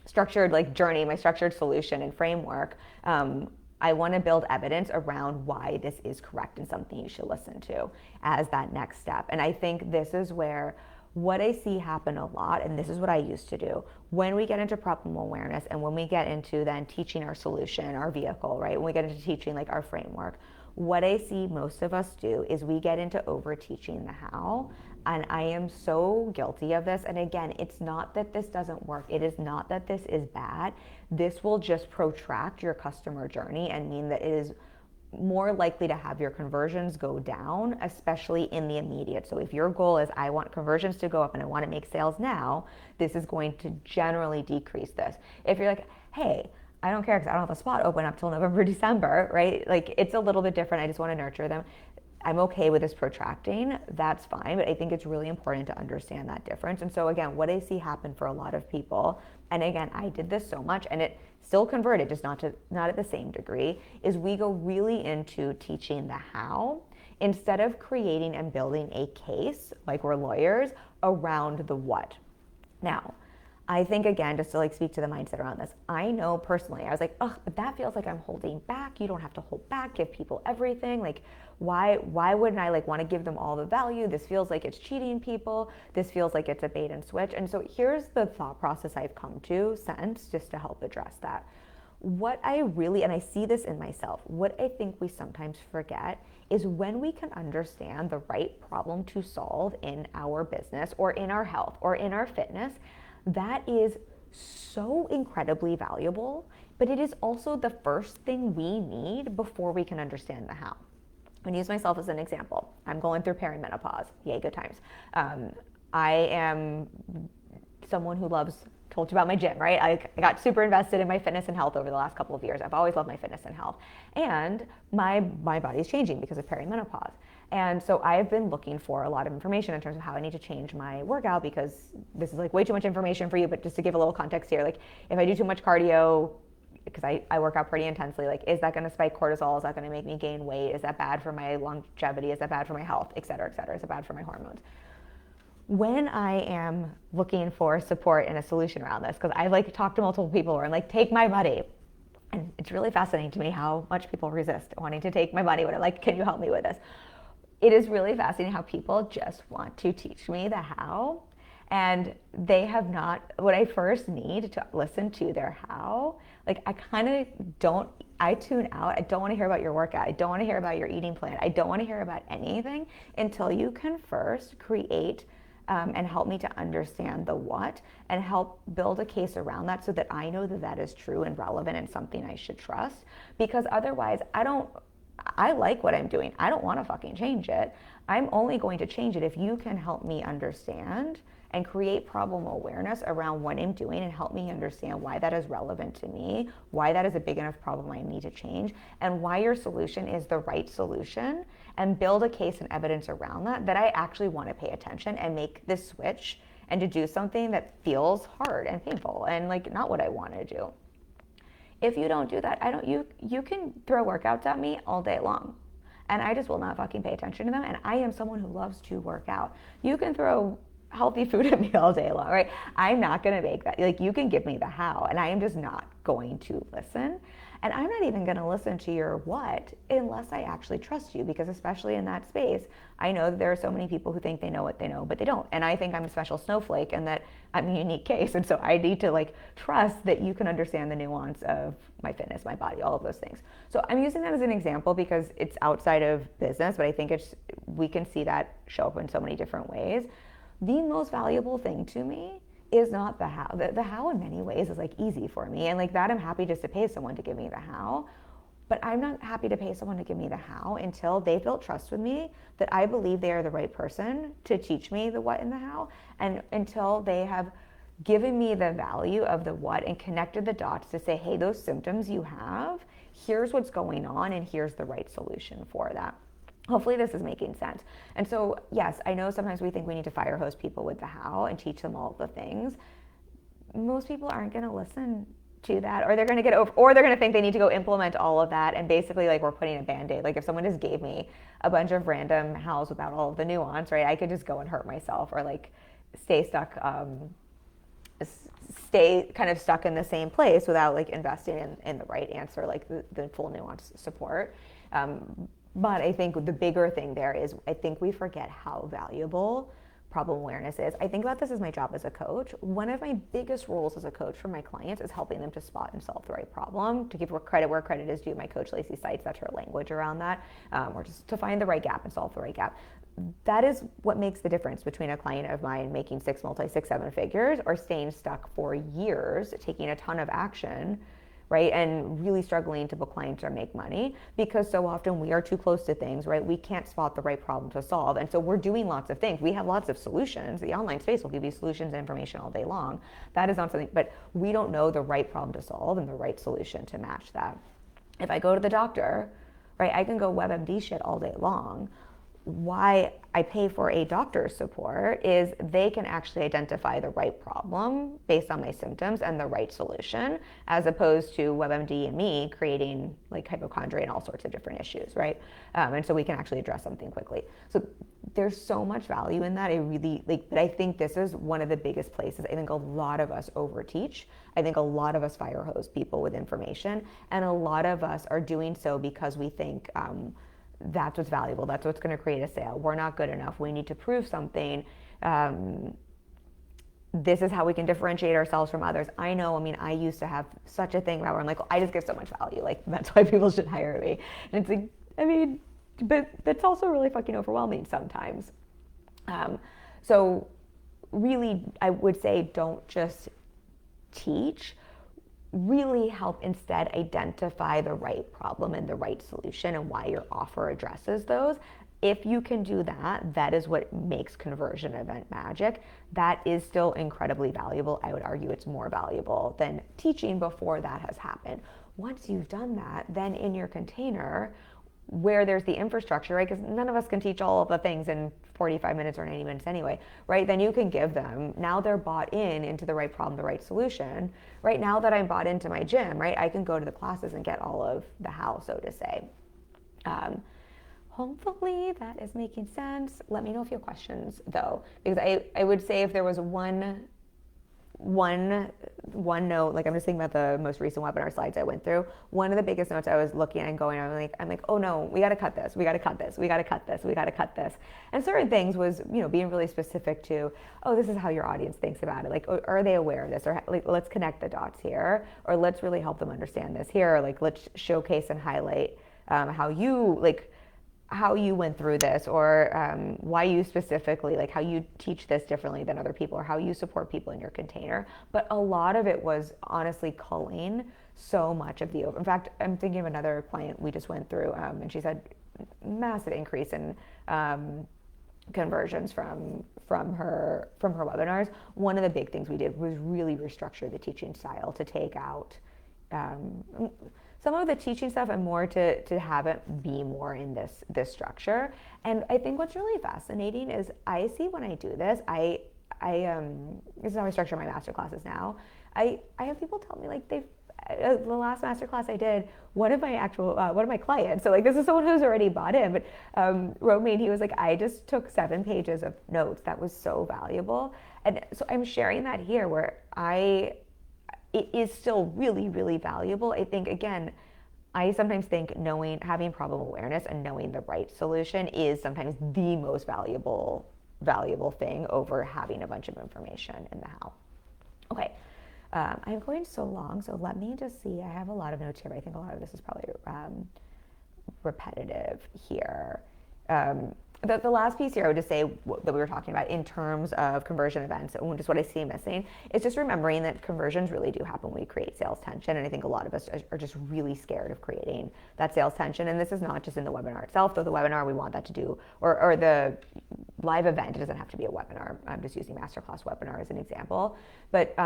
structured like journey, my structured solution and framework, I want to build evidence around why this is correct and something you should listen to as that next step. And I think this is where what I see happen a lot, and this is what I used to do, when we get into problem awareness and when we get into then teaching our solution, our vehicle, right? When we get into teaching like our framework, what I see most of us do is we get into over teaching the how. And I am so guilty of this. And again, it's not that this doesn't work. It is not that this is bad. This will just protract your customer journey and mean that it is more likely to have your conversions go down, especially in the immediate. So if your goal is, I want conversions to go up and I want to make sales now, this is going to generally decrease this. If you're like, hey, I don't care because I don't have a spot open up till November, December, right? Like it's a little bit different. I just want to nurture them. I'm okay with this protracting, that's fine, but I think it's really important to understand that difference. And so again, what I see happen for a lot of people, and again, I did this so much and it still converted, just not at the same degree, is we go really into teaching the how instead of creating and building a case, like we're lawyers, around the what. Now, I think, again, just to like speak to the mindset around this, I know personally, I was like, oh, but that feels like I'm holding back. You don't have to hold back, give people everything. Like, why wouldn't I like want to give them all the value? This feels like it's cheating people. This feels like it's a bait and switch. And so here's the thought process I've come to since, just to help address that. What I really, and I see this in myself, what I think we sometimes forget is when we can understand the right problem to solve in our business or in our health or in our fitness, that is so incredibly valuable, but it is also the first thing we need before we can understand the how. I'm going to use myself as an example. I'm going through perimenopause. Yay, good times. I am someone who loves, told you about my gym, right? I got super invested in my fitness and health over the last couple of years. I've always loved my fitness and health. And my body's changing because of perimenopause. And so I've been looking for a lot of information in terms of how I need to change my workout, because this is like way too much information for you, but just to give a little context here, like if I do too much cardio, because I work out pretty intensely, like is that going to spike cortisol? Is that going to make me gain weight? Is that bad for my longevity? Is that bad for my health, et cetera, et cetera? Is it bad for my hormones? When I am looking for support and a solution around this, because I've like talked to multiple people where I'm like, take my money. And it's really fascinating to me how much people resist wanting to take my money when I'm like, can you help me with this? It is really fascinating how people just want to teach me the how, and they have not, what I first need to listen to their how, like I kind of don't, I tune out. I don't want to hear about your workout. I don't want to hear about your eating plan. I don't want to hear about anything until you can first create and help me to understand the what and help build a case around that so that I know that that is true and relevant and something I should trust. Because otherwise, I like what I'm doing. I don't want to fucking change it. I'm only going to change it if you can help me understand and create problem awareness around what I'm doing and help me understand why that is relevant to me, why that is a big enough problem I need to change, and why your solution is the right solution, and build a case and evidence around that I actually want to pay attention and make this switch and to do something that feels hard and painful and like not what I want to do. If you don't do that, you can throw workouts at me all day long and I just will not fucking pay attention to them. And I am someone who loves to work out. You can throw healthy food at me all day long, right? I'm not going to make that. Like you can give me the how and I am just not going to listen. And I'm not even going to listen to your what unless I actually trust you, because especially in that space, I know that there are so many people who think they know what they know, but they don't. And I think I'm a special snowflake and that I'm a unique case. And so I need to like trust that you can understand the nuance of my fitness, my body, all of those things. So I'm using that as an example because it's outside of business, but I think we can see that show up in so many different ways. The most valuable thing to me is not the how. The how in many ways is like easy for me. And like that, I'm happy just to pay someone to give me the how. But I'm not happy to pay someone to give me the how until they built trust with me that I believe they are the right person to teach me the what and the how. And until they have given me the value of the what and connected the dots to say, hey, those symptoms you have, here's what's going on and here's the right solution for that. Hopefully this is making sense. And so, yes, I know sometimes we think we need to fire hose people with the how and teach them all the things. Most people aren't going to listen to that, or they're going to get over, or they're going to think they need to go implement all of that. And basically, like, we're putting a Band-Aid. Like, if someone just gave me a bunch of random hows without all of the nuance, right, I could just go and hurt myself or like stay stuck in the same place without like investing in the right answer, like the full nuance support. But I think the bigger thing there is I think we forget how valuable problem awareness is. I think about this as my job as a coach. One of my biggest roles as a coach for my clients is helping them to spot and solve the right problem, to give credit where credit is due. My coach Lacey cites, that's her language around that, or just to find the right gap and solve the right gap. That is what makes the difference between a client of mine making 6, 7 figures or staying stuck for years, taking a ton of action right? And really struggling to book clients or make money because so often we are too close to things, right? We can't spot the right problem to solve. And so we're doing lots of things. We have lots of solutions. The online space will give you solutions and information all day long. That is not something, but we don't know the right problem to solve and the right solution to match that. If I go to the doctor, right, I can go WebMD shit all day long. Why I pay for a doctor's support is they can actually identify the right problem based on my symptoms and the right solution, as opposed to WebMD and me creating like hypochondria and all sorts of different issues, right? And so we can actually address something quickly. So there's so much value in that. But I think this is one of the biggest places. I think a lot of us overteach. I think a lot of us fire hose people with information, and a lot of us are doing so because we think, that's what's valuable. That's what's going to create a sale. We're not good enough. We need to prove something. This is how we can differentiate ourselves from others. I know, I used to have such a thing where I'm like, I just give so much value. Like, that's why people should hire me. And it's like, but that's also really fucking overwhelming sometimes. So really, I would say don't just teach. Really help instead identify the right problem and the right solution and why your offer addresses those. If you can do that, that is what makes conversion event magic. That is still incredibly valuable. I would argue it's more valuable than teaching before that has happened. Once you've done that, then in your container, where there's the infrastructure, right? Because none of us can teach all of the things in 45 minutes or 90 minutes anyway, right? Then you can give them, now they're bought into the right problem, the right solution. Right now that I'm bought into my gym, right? I can go to the classes and get all of the how, so to say. Hopefully that is making sense. Let me know if you have questions though, because I would say if there was one note, like I'm just thinking about the most recent webinar slides I went through. One of the biggest notes I was looking at and going, I'm like, oh no, we got to cut this. We got to cut this. We got to cut this. We got to cut this. And certain things was, being really specific to, oh, this is how your audience thinks about it. Like, are they aware of this? Or like, let's connect the dots here, or let's really help them understand this here. Or like, let's showcase and highlight how you went through this, or why you specifically, like how you teach this differently than other people, or how you support people in your container. But a lot of it was honestly culling so much of in fact, I'm thinking of another client we just went through, and she's had massive increase in conversions from her webinars. One of the big things we did was really restructure the teaching style to take out some of the teaching stuff and more to have it be more in this structure. And I think what's really fascinating is I see when I do this, I this is how I structure my master classes now. I have people tell me like the last master class I did, one of my clients, so like this is someone who's already bought in, but wrote me and he was like, I just took 7 pages of notes. That was so valuable. And so I'm sharing that here where it is still really, really valuable. I think, again, I sometimes think having problem awareness and knowing the right solution is sometimes the most valuable thing over having a bunch of information in the how. Okay, I'm going so long, so let me just see. I have a lot of notes here, but I think a lot of this is probably repetitive here. The last piece here I would just say that we were talking about in terms of conversion events, and just what I see missing is just remembering that conversions really do happen when we create sales tension. And I think a lot of us are just really scared of creating that sales tension. And this is not just in the webinar itself, though the webinar we want that to do, or the live event, it doesn't have to be a webinar. I'm just using masterclass webinar as an example. But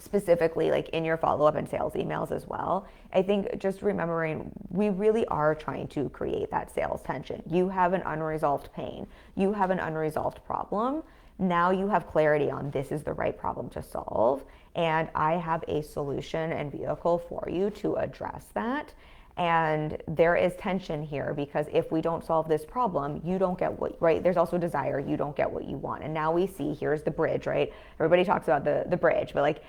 specifically like in your follow-up and sales emails as well, I think just remembering we really are trying to create that sales tension. You have an unresolved pain. You have an unresolved problem. Now you have clarity on this is the right problem to solve, and I have a solution and vehicle for you to address that. And there is tension here because if we don't solve this problem, you don't get right? There's also desire, you don't get what you want. And now we see, here's the bridge, right? Everybody talks about the bridge, but like,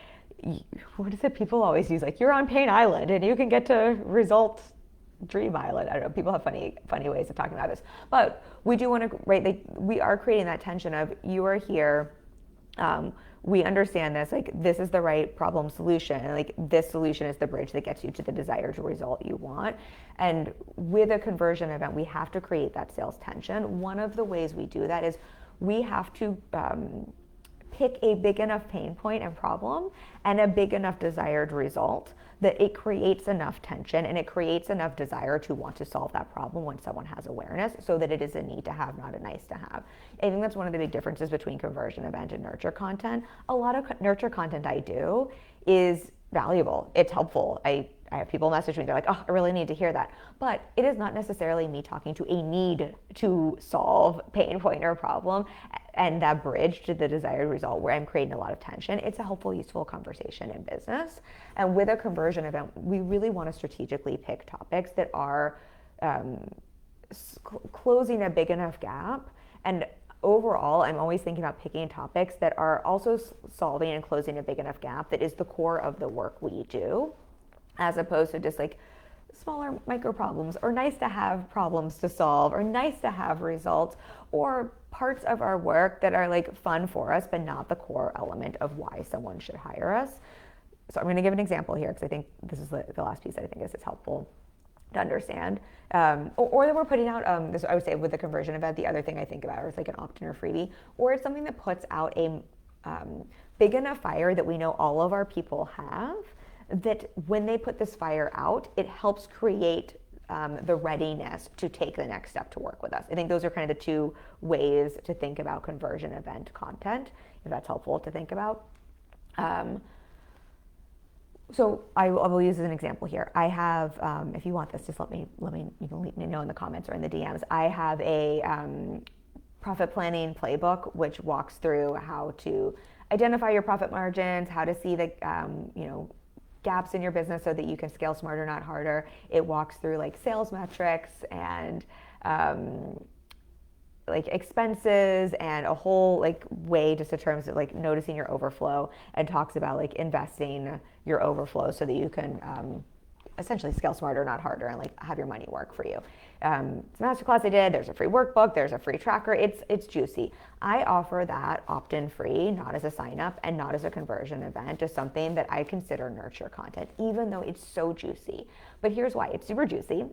what is it people always use? Like, you're on Pain Island and you can get to Result Dream Island. I don't know, people have funny ways of talking about this. But we do want to, right, we are creating that tension of you are here, we understand this, like this is the right problem solution, and like this solution is the bridge that gets you to the desired result you want. And with a conversion event, we have to create that sales tension. One of the ways we do that is we have to pick a big enough pain point and problem and a big enough desired result that it creates enough tension and it creates enough desire to want to solve that problem when someone has awareness, so that it is a need to have, not a nice to have. I think that's one of the big differences between conversion event and nurture content. A lot of nurture content I do is valuable. It's helpful. I have people message me, they're like, oh, I really need to hear that. But it is not necessarily me talking to a need to solve pain point or problem and that bridge to the desired result where I'm creating a lot of tension. It's a helpful, useful conversation in business. And with a conversion event, we really want to strategically pick topics that are closing a big enough gap. And overall, I'm always thinking about picking topics that are also solving and closing a big enough gap that is the core of the work we do, as opposed to just like smaller micro problems or nice to have problems to solve or nice to have results or parts of our work that are like fun for us but not the core element of why someone should hire us. So I'm going to give an example here because I think this is the last piece that I think is helpful to understand. Or that we're putting out, this I would say with the conversion event, the other thing I think about is like an opt-in or freebie, or it's something that puts out a big enough fire that we know all of our people have, that when they put this fire out, it helps create the readiness to take the next step to work with us. I think those are kind of the two ways to think about conversion event content, if that's helpful to think about. So I will use as an example here. I have, if you want this, just let me you can let me know in the comments or in the DMs. I have a profit planning playbook which walks through how to identify your profit margins, how to see the gaps in your business so that you can scale smarter, not harder. It walks through like sales metrics and like expenses and a whole like way just in terms of like noticing your overflow, and talks about like investing your overflow so that you can essentially scale smarter, not harder, and like have your money work for you. It's a masterclass I did. There's a free workbook. There's a free tracker. It's juicy. I offer that opt-in free, not as a sign up and not as a conversion event, as something that I consider nurture content, even though it's so juicy. But here's why. It's super juicy.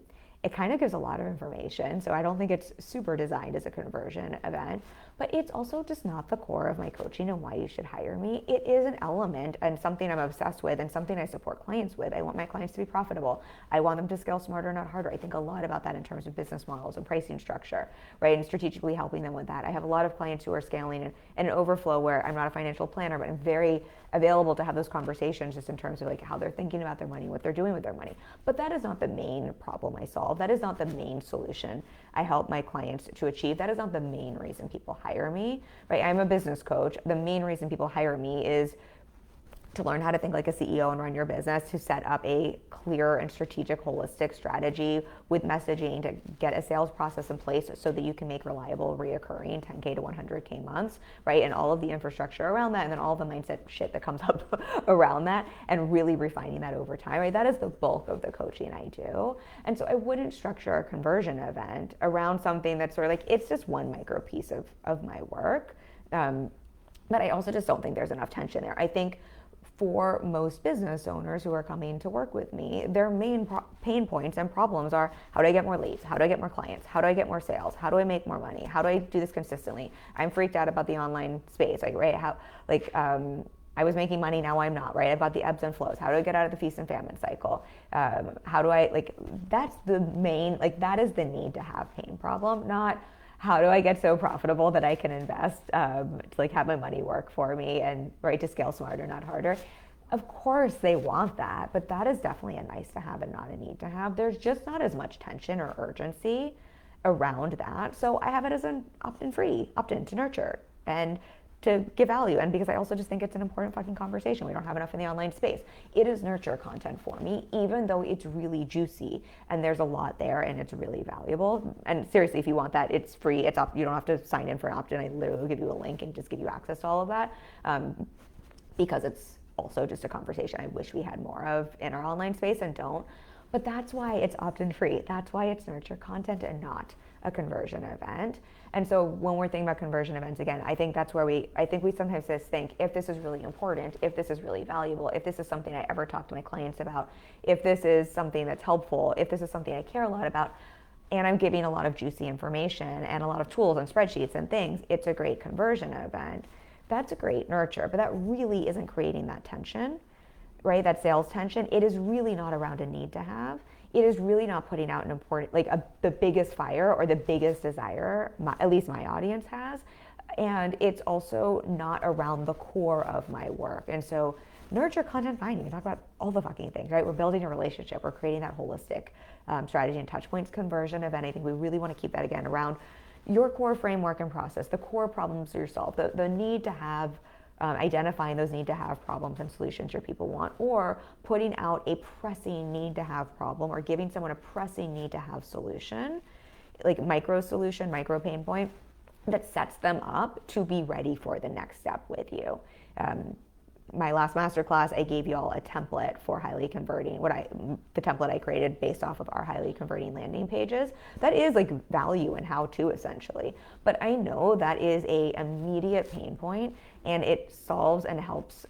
It kind of gives a lot of information, so I don't think it's super designed as a conversion event, but it's also just not the core of my coaching and why you should hire me. It is an element and something I'm obsessed with and something I support clients with. I want my clients to be profitable. I want them to scale smarter, not harder. I think a lot about that in terms of business models and pricing structure, right? And strategically helping them with that. I have a lot of clients who are scaling in an overflow where I'm not a financial planner, but I'm very available to have those conversations just in terms of like how they're thinking about their money, what they're doing with their money. But that is not the main problem I solve. That is not the main solution I help my clients to achieve. That is not the main reason people hire me, right? I'm a business coach. The main reason people hire me is to learn how to think like a CEO and run your business, to set up a clear and strategic, holistic strategy with messaging to get a sales process in place so that you can make reliable, reoccurring 10K to 100K months, right? And all of the infrastructure around that, and then all the mindset shit that comes up around that, and really refining that over time, right? That is the bulk of the coaching I do. And so I wouldn't structure a conversion event around something that's sort of like, it's just one micro piece of my work. But I also just don't think there's enough tension there. I think for most business owners who are coming to work with me, their main pain points and problems are, how do I get more leads? How do I get more clients? How do I get more sales? How do I make more money? How do I do this consistently? I'm freaked out about the online space, like, right? I was making money, now I'm not, right? About the ebbs and flows. How do I get out of the feast and famine cycle? How do I, that's the main, that is the need to have pain problem, not how do I get so profitable that I can invest to have my money work for me and right to scale smarter, not harder. Of course they want that, but that is definitely a nice to have and not a need to have. There's just not as much tension or urgency around that. So I have it as an opt-in free, opt-in to nurture and to give value. And because I also just think it's an important fucking conversation. We don't have enough in the online space. It is nurture content for me, even though it's really juicy and there's a lot there and it's really valuable. And seriously, if you want that, it's free. It's up. You don't have to sign in for an opt-in. I literally will give you a link and just give you access to all of that, because it's also just a conversation I wish we had more of in our online space and don't. But that's why it's opt-in free. That's why it's nurture content and not a conversion event. And so when we're thinking about conversion events, again, I think that's where we sometimes just think, if this is really important, if this is really valuable, if this is something I ever talk to my clients about, if this is something that's helpful, if this is something I care a lot about, and I'm giving a lot of juicy information and a lot of tools and spreadsheets and things, it's a great conversion event. That's a great nurture, but that really isn't creating that tension, right, that sales tension, it is really not around a need to have. It is really not putting out an important, like the biggest fire or the biggest desire, at least my audience has. And it's also not around the core of my work. And so nurture content finding. We talk about all the fucking things, right? We're building a relationship. We're creating that holistic strategy and touch points conversion of anything. We really want to keep that again around your core framework and process, the core problems you solve, the need to have, identifying those need to have problems and solutions your people want, or putting out a pressing need to have problem, or giving someone a pressing need to have solution, like micro solution, micro pain point that sets them up to be ready for the next step with you. My last masterclass, I gave you all a template for highly converting, the template I created based off of our highly converting landing pages. That is like value and how to, essentially. But I know that is a immediate pain point, and it solves and helps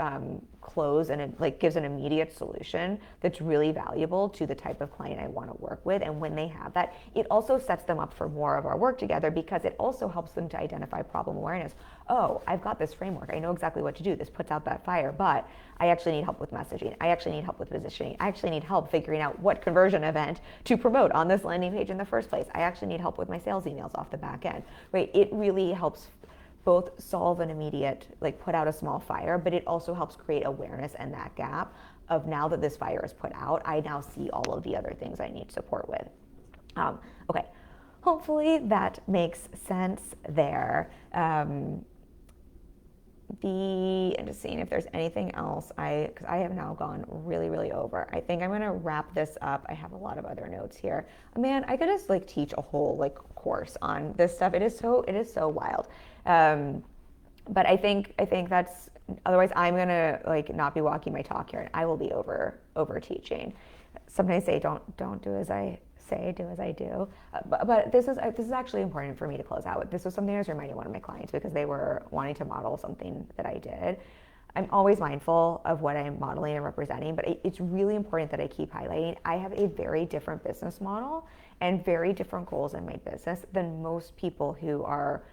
close, and it like gives an immediate solution that's really valuable to the type of client I want to work with. And when they have that, it also sets them up for more of our work together, because it also helps them to identify problem awareness. Oh, I've got this framework. I know exactly what to do. This puts out that fire, but I actually need help with messaging. I actually need help with positioning. I actually need help figuring out what conversion event to promote on this landing page in the first place. I actually need help with my sales emails off the back end, right? It really helps both solve an immediate, like put out a small fire, but it also helps create awareness and that gap of, now that this fire is put out, I now see all of the other things I need support with. Okay, hopefully that makes sense there. I'm just seeing if there's anything else, because I have now gone really, really over. I think I'm gonna wrap this up. I have a lot of other notes here. Man, I could just like teach a whole like course on this stuff. It is so wild. But I think that's, otherwise I'm gonna like not be walking my talk here, and I will be over teaching. Sometimes I say don't do as I say, do as I do. But this is actually important for me to close out with. This was something I was reminding one of my clients, because they were wanting to model something that I did. I'm always mindful of what I'm modeling and representing, but it's really important that I keep highlighting. I have a very different business model and very different goals in my business than most people who are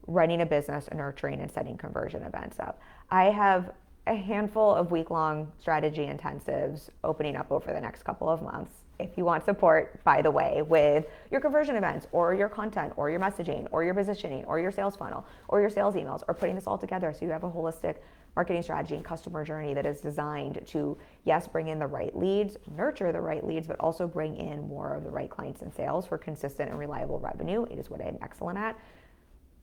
running a business and nurturing and setting conversion events up. I have a handful of week-long strategy intensives opening up over the next couple of months. If you want support, by the way, with your conversion events or your content or your messaging or your positioning or your sales funnel or your sales emails, or putting this all together so you have a holistic marketing strategy and customer journey that is designed to, yes, bring in the right leads, nurture the right leads, but also bring in more of the right clients and sales for consistent and reliable revenue. It is what I'm excellent at.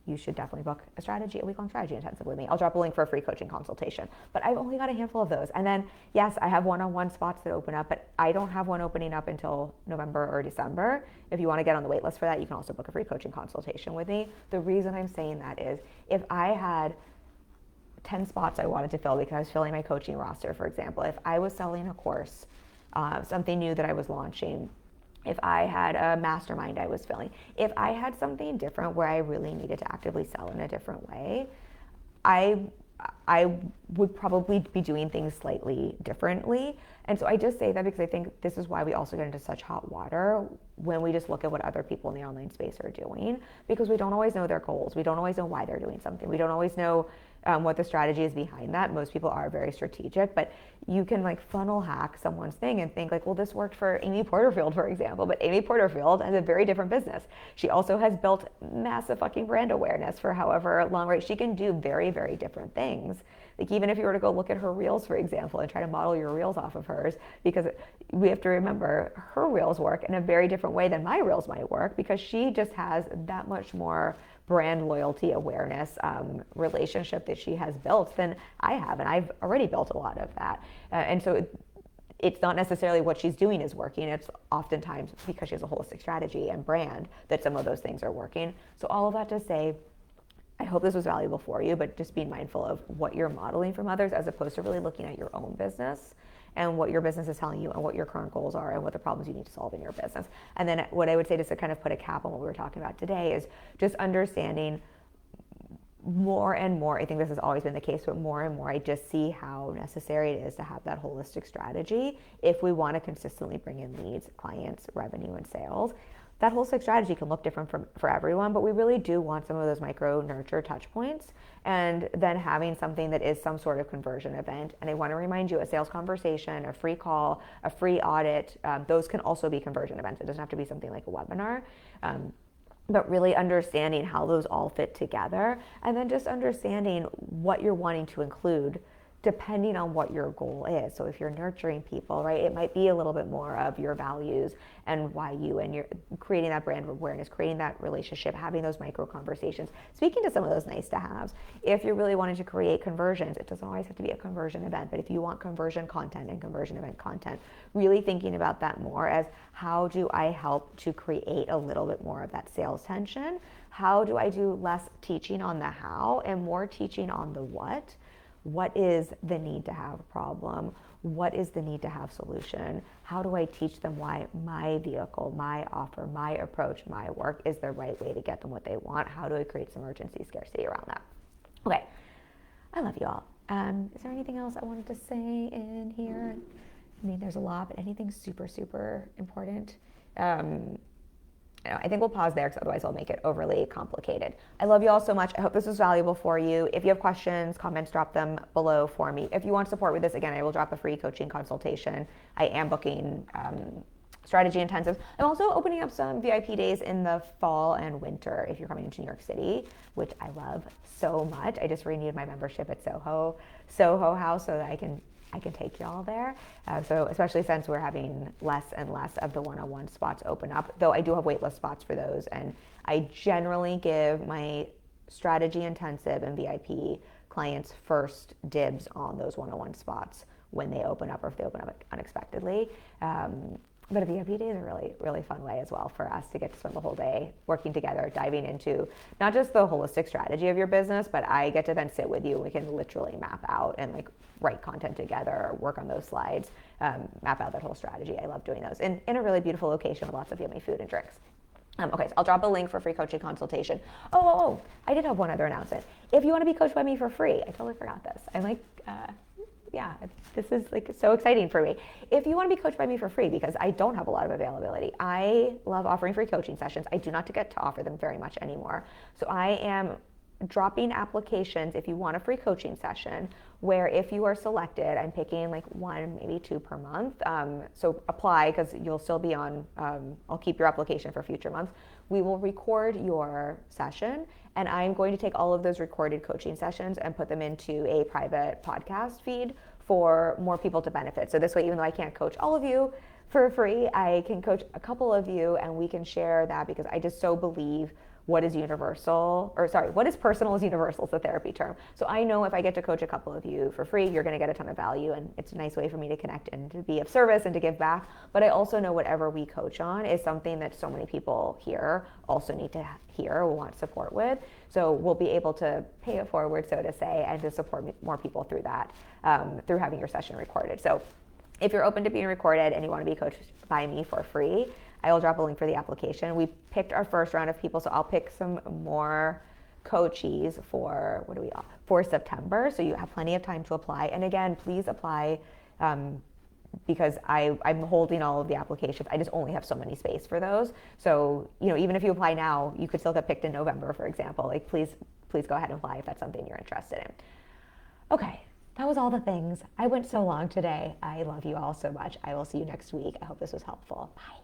You should definitely book a week-long strategy intensive with me. I'll drop a link for a free coaching consultation. But I've only got a handful of those. And then, yes, I have one-on-one spots that open up, but I don't have one opening up until November or December. If you want to get on the wait list for that, you can also book a free coaching consultation with me. The reason I'm saying that is, if I had 10 spots I wanted to fill because I was filling my coaching roster, for example, if I was selling a course, something new that I was launching, if I had a mastermind I was filling, if I had something different where I really needed to actively sell in a different way, I would probably be doing things slightly differently. And so I just say that because I think this is why we also get into such hot water when we just look at what other people in the online space are doing, because we don't always know their goals. We don't always know why they're doing something. We don't always know what the strategy is behind that. Most people are very strategic, but you can like funnel hack someone's thing and think like, well, this worked for Amy Porterfield, for example, but Amy Porterfield has a very different business. She also has built massive fucking brand awareness for however long, right? She can do very, very different things. Like even if you were to go look at her reels, for example, and try to model your reels off of hers, because we have to remember her reels work in a very different way than my reels might work, because she just has that much more brand loyalty, awareness, relationship that she has built than I have. And I've already built a lot of that. And so it's not necessarily what she's doing is working. It's oftentimes because she has a holistic strategy and brand that some of those things are working. So all of that to say, I hope this was valuable for you, but just being mindful of what you're modeling from others as opposed to really looking at your own business and what your business is telling you and what your current goals are and what the problems you need to solve in your business. And then what I would say, just to kind of put a cap on what we were talking about today, is just understanding more and more. I think this has always been the case, but more and more I just see how necessary it is to have that holistic strategy if we want to consistently bring in leads, clients, revenue, and sales. that whole six strategy can look different for everyone, but we really do want some of those micro nurture touch points, and then having something that is some sort of conversion event. And I want to remind you, a sales conversation, a free call, a free audit, those can also be conversion events. It doesn't have to be something like a webinar. But really understanding how those all fit together, and then just understanding what you're wanting to include depending on what your goal is. So if you're nurturing people, right, it might be a little bit more of your values and why you, and you're creating that brand awareness, creating that relationship, having those micro conversations, speaking to some of those nice to haves. If you're really wanting to create conversions, it doesn't always have to be a conversion event, but if you want conversion content and conversion event content, really thinking about that more as, how do I help to create a little bit more of that sales tension? How do I do less teaching on the how and more teaching on the what? What is the need to have problem? What is the need to have solution? How do I teach them why my vehicle, my offer, my approach, my work is the right way to get them what they want? How do I create some urgency, scarcity around that? Okay, I love you all. Is there anything else I wanted to say in here? I mean, there's a lot, but anything super, super important? I think we'll pause there because otherwise I'll make it overly complicated. I love you all so much. I hope this was valuable for you. If you have questions, comments, drop them below for me. If you want support with this, again, I will drop a free coaching consultation. I am booking strategy intensives. I'm also opening up some VIP days in the fall and winter if you're coming into New York City, which I love so much. I just renewed my membership at Soho House so that I can take y'all there. So especially since we're having less and less of the one-on-one spots open up, though I do have waitlist spots for those. And I generally give my strategy intensive and VIP clients first dibs on those one-on-one spots when they open up, or if they open up unexpectedly. But a VIP day is a really, really fun way as well for us to get to spend the whole day working together, diving into not just the holistic strategy of your business, but I get to then sit with you and we can literally map out and like write content together, work on those slides, map out that whole strategy. I love doing those in a really beautiful location with lots of yummy food and drinks. Okay, so I'll drop a link for free coaching consultation. Oh, I did have one other announcement. If you want to be coached by me for free, I totally forgot this. I'm like, this is like so exciting for me. If you want to be coached by me for free, because I don't have a lot of availability, I love offering free coaching sessions. I do not get to offer them very much anymore. So I am dropping applications if you want a free coaching session, where if you are selected, I'm picking like one, maybe two per month. So apply, because you'll still be on, I'll keep your application for future months. We will record your session, and I'm going to take all of those recorded coaching sessions and put them into a private podcast feed for more people to benefit. So this way, even though I can't coach all of you for free, I can coach a couple of you and we can share that, because I just so believe what is personal is universal is the therapy term. So I know if I get to coach a couple of you for free, you're gonna get a ton of value, and it's a nice way for me to connect and to be of service and to give back. But I also know whatever we coach on is something that so many people here also need to hear or want support with. So we'll be able to pay it forward, so to say, and to support more people through that, through having your session recorded. So if you're open to being recorded and you want to be coached by me for free, I will drop a link for the application. We picked our first round of people, so I'll pick some more coachees for September. So you have plenty of time to apply. And again, please apply, because I'm holding all of the applications. I just only have so many space for those. So, even if you apply now, you could still get picked in November, for example. Like, please go ahead and apply if that's something you're interested in. Okay, that was all the things. I went so long today. I love you all so much. I will see you next week. I hope this was helpful. Bye.